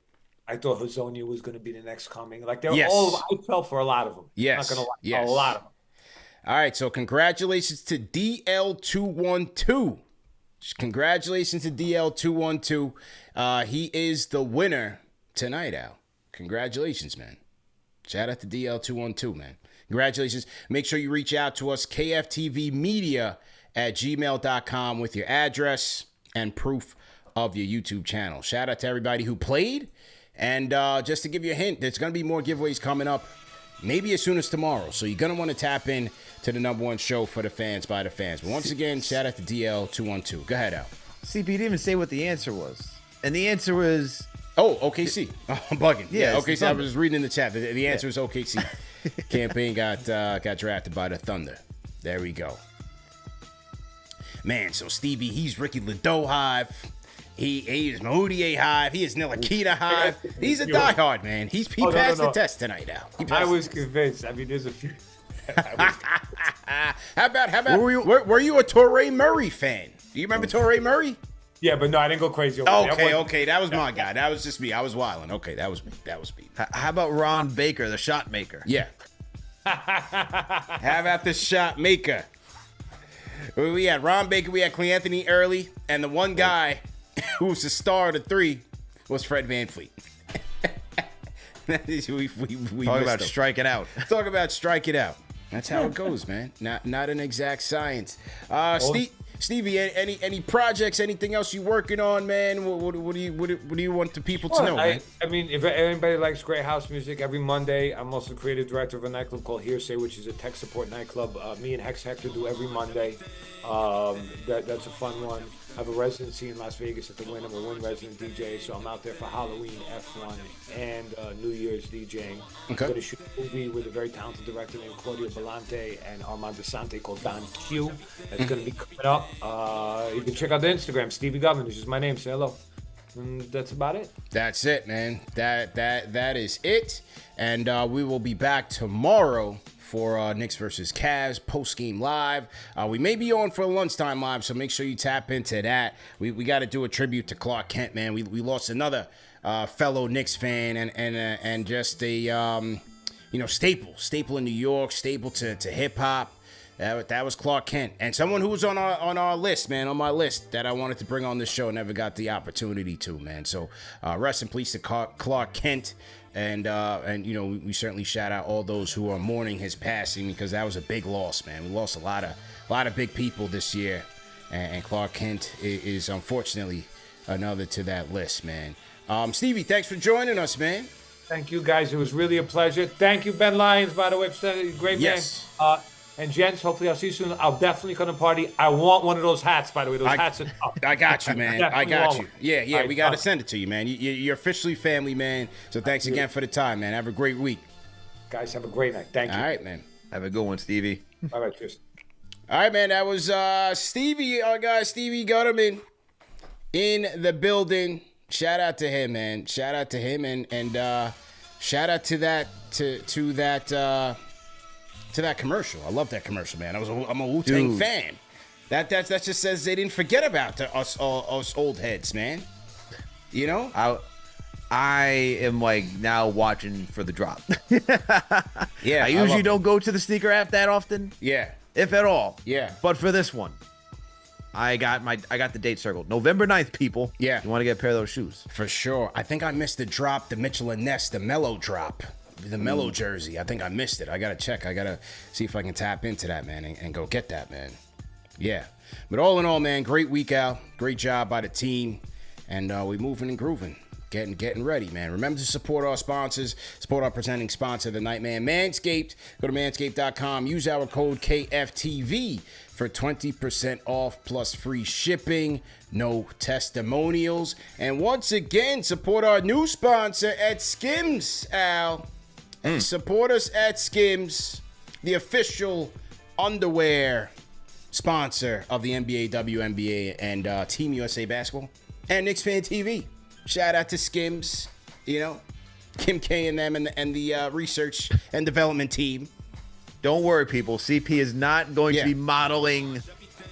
I thought Hazonia was going to be the next coming. Like they were all. I fell for a lot of them. Yes, not going to lie. A lot of them. All right, so congratulations to DL212. Congratulations to DL212. He is the winner tonight, Al. Congratulations, man. Shout out to DL212, man. Congratulations. Make sure you reach out to us, kftvmedia@gmail.com, with your address and proof of your YouTube channel. Shout out to everybody who played. And just to give you a hint, there's going to be more giveaways coming up, maybe as soon as tomorrow. So you're going to want to tap in to the number one show for the fans by the fans. But once again, shout out to DL212. Go ahead, Al. CP didn't even say what the answer was. And the answer was... Oh, OKC. I'm bugging. Yeah, OKC. I was just reading in the chat. The answer is OKC. Campaign got drafted by the Thunder. There we go. Man, so Stevie, he's Ricky Leday Hive. He is Moutier Hive. He is Nilakina Hive. He's a diehard, man. He passed the test tonight, Al. I was convinced. I mean, there's a few. How about were you a Torrey Murray fan? Do you remember Torrey Murray? Yeah, but no, I didn't go crazy over Okay. That was my guy. That was just me. I was wilding. Okay, that was me. How about Ron Baker, the shot maker? Yeah. How about the shot maker? We had Ron Baker, we had Cleanthony Early, and the one guy who was the star of the three was Fred VanVleet. we Talk about striking out. Talk about striking out. That's how it goes, man. Not an exact science. Stevie, any projects, anything else you working on, man? What do you want the people to know, man? I mean, if anybody likes great house music, every Monday, I'm also the creative director of a nightclub called Hearsay, which is a tech support nightclub. Me and Hex Hector do every Monday. That's a fun one. I have a residency in Las Vegas at the Wynn. I'm a Wynn resident DJ, so I'm out there for Halloween, F1, and New Year's DJing. I'm going to shoot a movie with a very talented director named Claudio Belante and Armand DeSante called Don Q. That's going to be coming up. You can check out the Instagram, Stevie Guttman, which is my name. Say hello. And that's about it. That's it, man. That is it. And we will be back tomorrow for Knicks versus Cavs post-game live. We may be on for lunchtime live, so make sure you tap into that. We got to do a tribute to Clark Kent, man. We lost another fellow Knicks fan and just a staple in New York, staple to hip hop. That was Clark Kent, and someone who was on our list, man, on my list that I wanted to bring on this show, never got the opportunity to, man. So rest in peace to Clark Kent. And we certainly shout out all those who are mourning his passing, because that was a big loss, man. We lost a lot of big people this year, and Clark Kent is unfortunately another to that list, man. Stevie, thanks for joining us, man. Thank you, guys. It was really a pleasure. Thank you, Ben Lyons, by the way, for a great man. And gents, hopefully I'll see you soon. I'll definitely come to the party. I want one of those hats, by the way. Those hats are tough. I got you, man. I got you. Yeah, right, we got to send it to you, man. You're officially family, man. So thanks again for the time, man. Have a great week. Guys, have a great night. Thank you. All right, man. Have a good one, Stevie. All right, cheers. All right, man. That was Stevie, our guy, Stevie Guttman, in the building. Shout out to him, man. Shout out to him, and shout out to that commercial. I love that commercial, man. I'm a Wu-Tang fan. That just says they didn't forget about us old heads, man. You know? I am like now watching for the drop. Yeah. I usually don't go to the sneaker app that often. Yeah. If at all. Yeah. But for this one, I got the date circled. November 9th, people. Yeah. You want to get a pair of those shoes. For sure. I think I missed the drop, the Mitchell & Ness, the Mellow drop, the Mellow jersey. I think I missed it. I got to check. I got to see if I can tap into that, man, and go get that, man. Yeah. But all in all, man, great week out. Great job by the team. And we moving and grooving. Getting ready, man. Remember to support our sponsors. Support our presenting sponsor of the night, man. Manscaped. Go to manscaped.com. Use our code KFTV for 20% off plus free shipping. No testimonials. And once again, support our new sponsor at SKIMS, Al. Support us at SKIMS, the official underwear sponsor of the NBA, WNBA, and Team USA basketball. And KnicksFanTV. Shout out to SKIMS, you know, Kim K and them and the research and development team. Don't worry, people. CP is not going to be modeling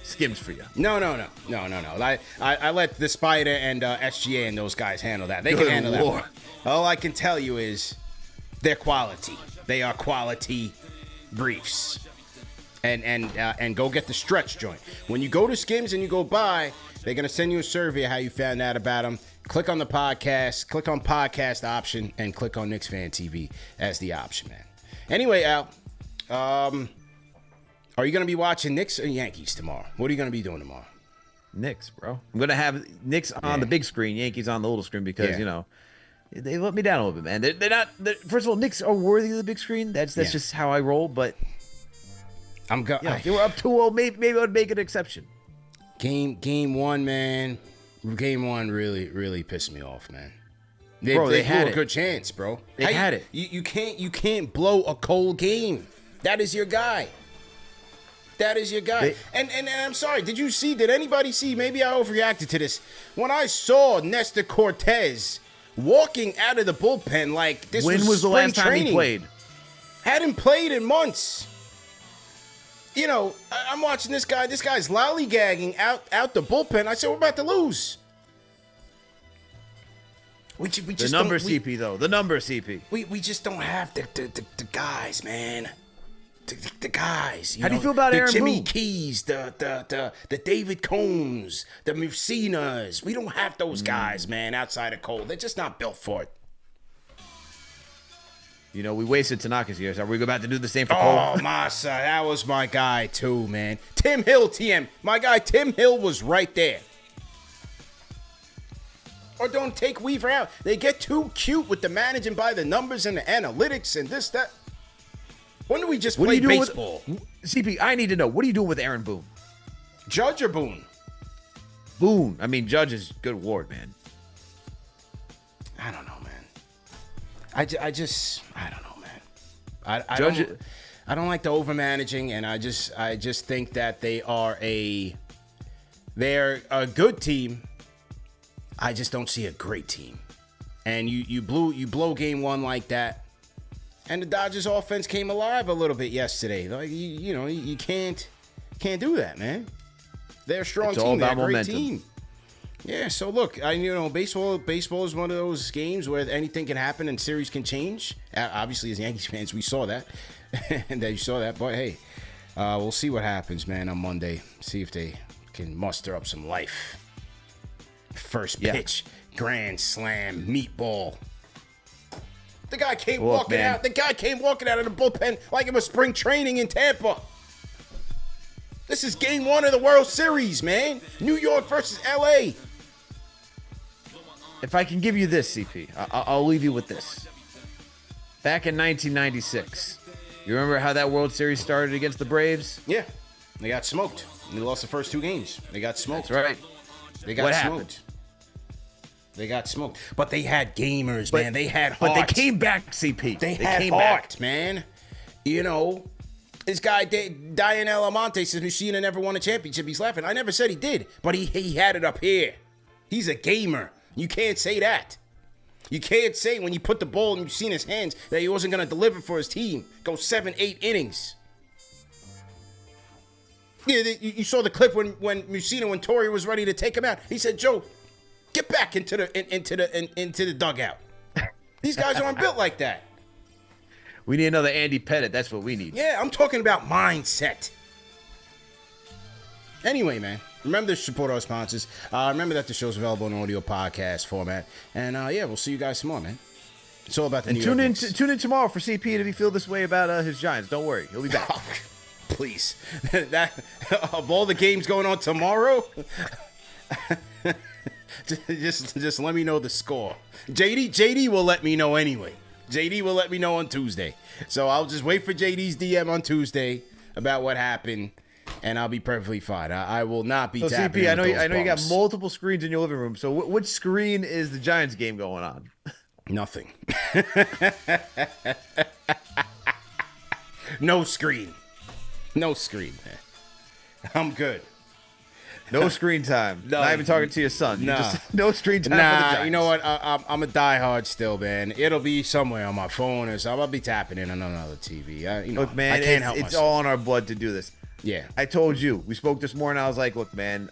Skims for you. No. I let the Spider and SGA and those guys handle that. They can handle that one. All I can tell you is they're quality. They are quality briefs. And go get the stretch joint. When you go to Skims and you go buy, they're going to send you a survey of how you found out about them. Click on the podcast, click on podcast option, and click on KnicksFanTV as the option, man. Anyway, Al, are you going to be watching Knicks or Yankees tomorrow? What are you going to be doing tomorrow? Knicks, bro. I'm going to have Knicks on the big screen, Yankees on the little screen because, you know, they let me down a little bit, man. They're not, first of all, Knicks are worthy of the big screen. That's just how I roll, but they were up 2-0. Maybe I would make an exception. Game one, man. Game one really pissed me off, man. They had a good chance, bro. They had it. You can't blow a cold game. That is your guy. And I'm sorry, did anybody see, maybe I overreacted to this, when I saw Nestor Cortez walking out of the bullpen like this when was the last time he played? Hadn't played in months. You know, I'm watching this guy. This guy's lollygagging out the bullpen. I said, we're about to lose. We just the number CP, though. The number CP. We just don't have the guys, man. The guys. How do you feel about Aaron Jimmy Boone? Keys, the David Combs, the Mussinas. We don't have those guys, man, outside of Cole. They're just not built for it. You know, we wasted Tanaka's years. Are we about to do the same for Cole? Oh, Masa, that was my guy too, man. Tim Hill, TM. My guy Tim Hill was right there. Or don't take Weaver out. They get too cute with the managing by the numbers and the analytics and this, that. When do we just play baseball? CP, I need to know. What are you doing with Aaron Boone? Judge or Boone? Boone. I mean, Judge is good award, man. I don't know, man. I don't know, man. I don't like the over managing, and I just think that they're a good team. I just don't see a great team. And you blow game one like that, and the Dodgers offense came alive a little bit yesterday. Like you can't do that, man. They're a strong team. They're a great momentum. Team. Yeah, so look, baseball is one of those games where anything can happen and series can change. Obviously, as Yankees fans, we saw that, and you saw that. But hey, we'll see what happens, man, on Monday. See if they can muster up some life. First pitch, grand slam, meatball. The guy came walking out. The guy came walking out of the bullpen like it was spring training in Tampa. This is game one of the World Series, man. New York versus LA. If I can give you this, CP, I'll leave you with this. Back in 1996, you remember how that World Series started against the Braves? Yeah. They got smoked. They lost the first two games. They got smoked. That's right. They got smoked. They got smoked. But they had gamers, man. They had heart. But they came back, CP. They had heart, man. You know, this guy, Diane Alamonte, says Mussina never won a championship. He's laughing. I never said he did, but he had it up here. He's a gamer. You can't say that. You can't say when you put the ball in Mussina's hands that he wasn't going to deliver for his team. Go 7-8 innings. Yeah, you saw the clip when Mussina, when Torrey was ready to take him out. He said, "Joe, get back into the dugout." These guys aren't built like that. We need another Andy Pettit. That's what we need. Yeah, I'm talking about mindset. Anyway, man, remember to support our sponsors. Remember that the show's available in audio podcast format. And yeah, we'll see you guys tomorrow, man. It's all about the New York Knicks. Tune in tomorrow for CP if you feel this way about his Giants. Don't worry, he'll be back. Please, that of all the games going on tomorrow, just let me know the score. JD will let me know anyway. JD will let me know on Tuesday. So I'll just wait for JD's DM on Tuesday about what happened, and I'll be perfectly fine. I will not be tapping. CP, I know you got multiple screens in your living room. So which screen is the Giants game going on? Nothing. No screen. No screen, man. I'm good. No screen time. No, not even talking to your son. Nah. No screen time. For the Giants. You know what? I'm a diehard still, man. It'll be somewhere on my phone or something. I'll be tapping in on another TV. Look, man, I can't help it's myself. all in our blood to do this. Yeah. I told you. We spoke this morning. I was like, look, man,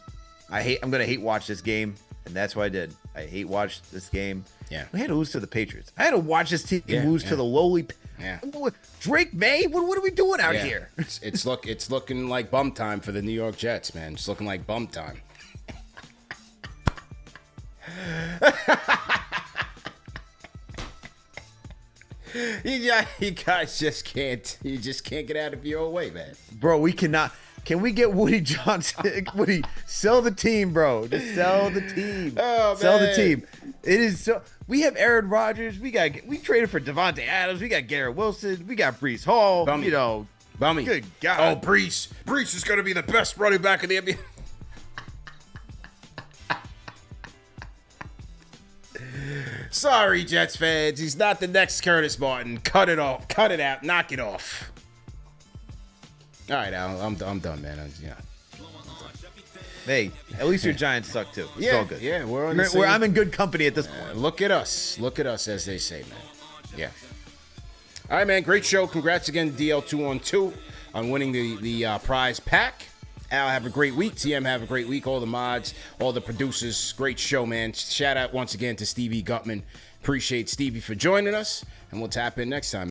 I'm gonna hate watch this game, and that's what I did. I hate watch this game. Yeah. We had to lose to the Patriots. I had to watch this team Yeah, lose yeah. to the lowly. Yeah. Drake May. What are we doing out here? It's looking like bum time for the New York Jets, man. It's looking like bum time. You guys just can't. You just can't get out of your own way, man. Bro, we cannot. Can we get Woody Johnson? Woody, sell the team, bro. Just sell the team. Oh, sell the man. team. It is so. We have Aaron Rodgers. We traded for Devontae Adams. We got Garrett Wilson. We got Breece Hall. Bummy. You know, Bummy. Good God. Oh, Breece is going to be the best running back in the NBA. Sorry, Jets fans. He's not the next Curtis Martin. Cut it off. Cut it out. Knock it off. All right, Al. I'm done, man. Hey, at least your Giants suck too. It's all good. Yeah, we're on the same. I'm in good company at this point. Look at us. Look at us, as they say, man. Yeah. All right, man. Great show. Congrats again, DL212, on winning the prize pack. Al, have a great week. TM, have a great week. All the mods, all the producers. Great show, man. Shout out once again to Stevie Guttman. Appreciate Stevie for joining us, and we'll tap in next time.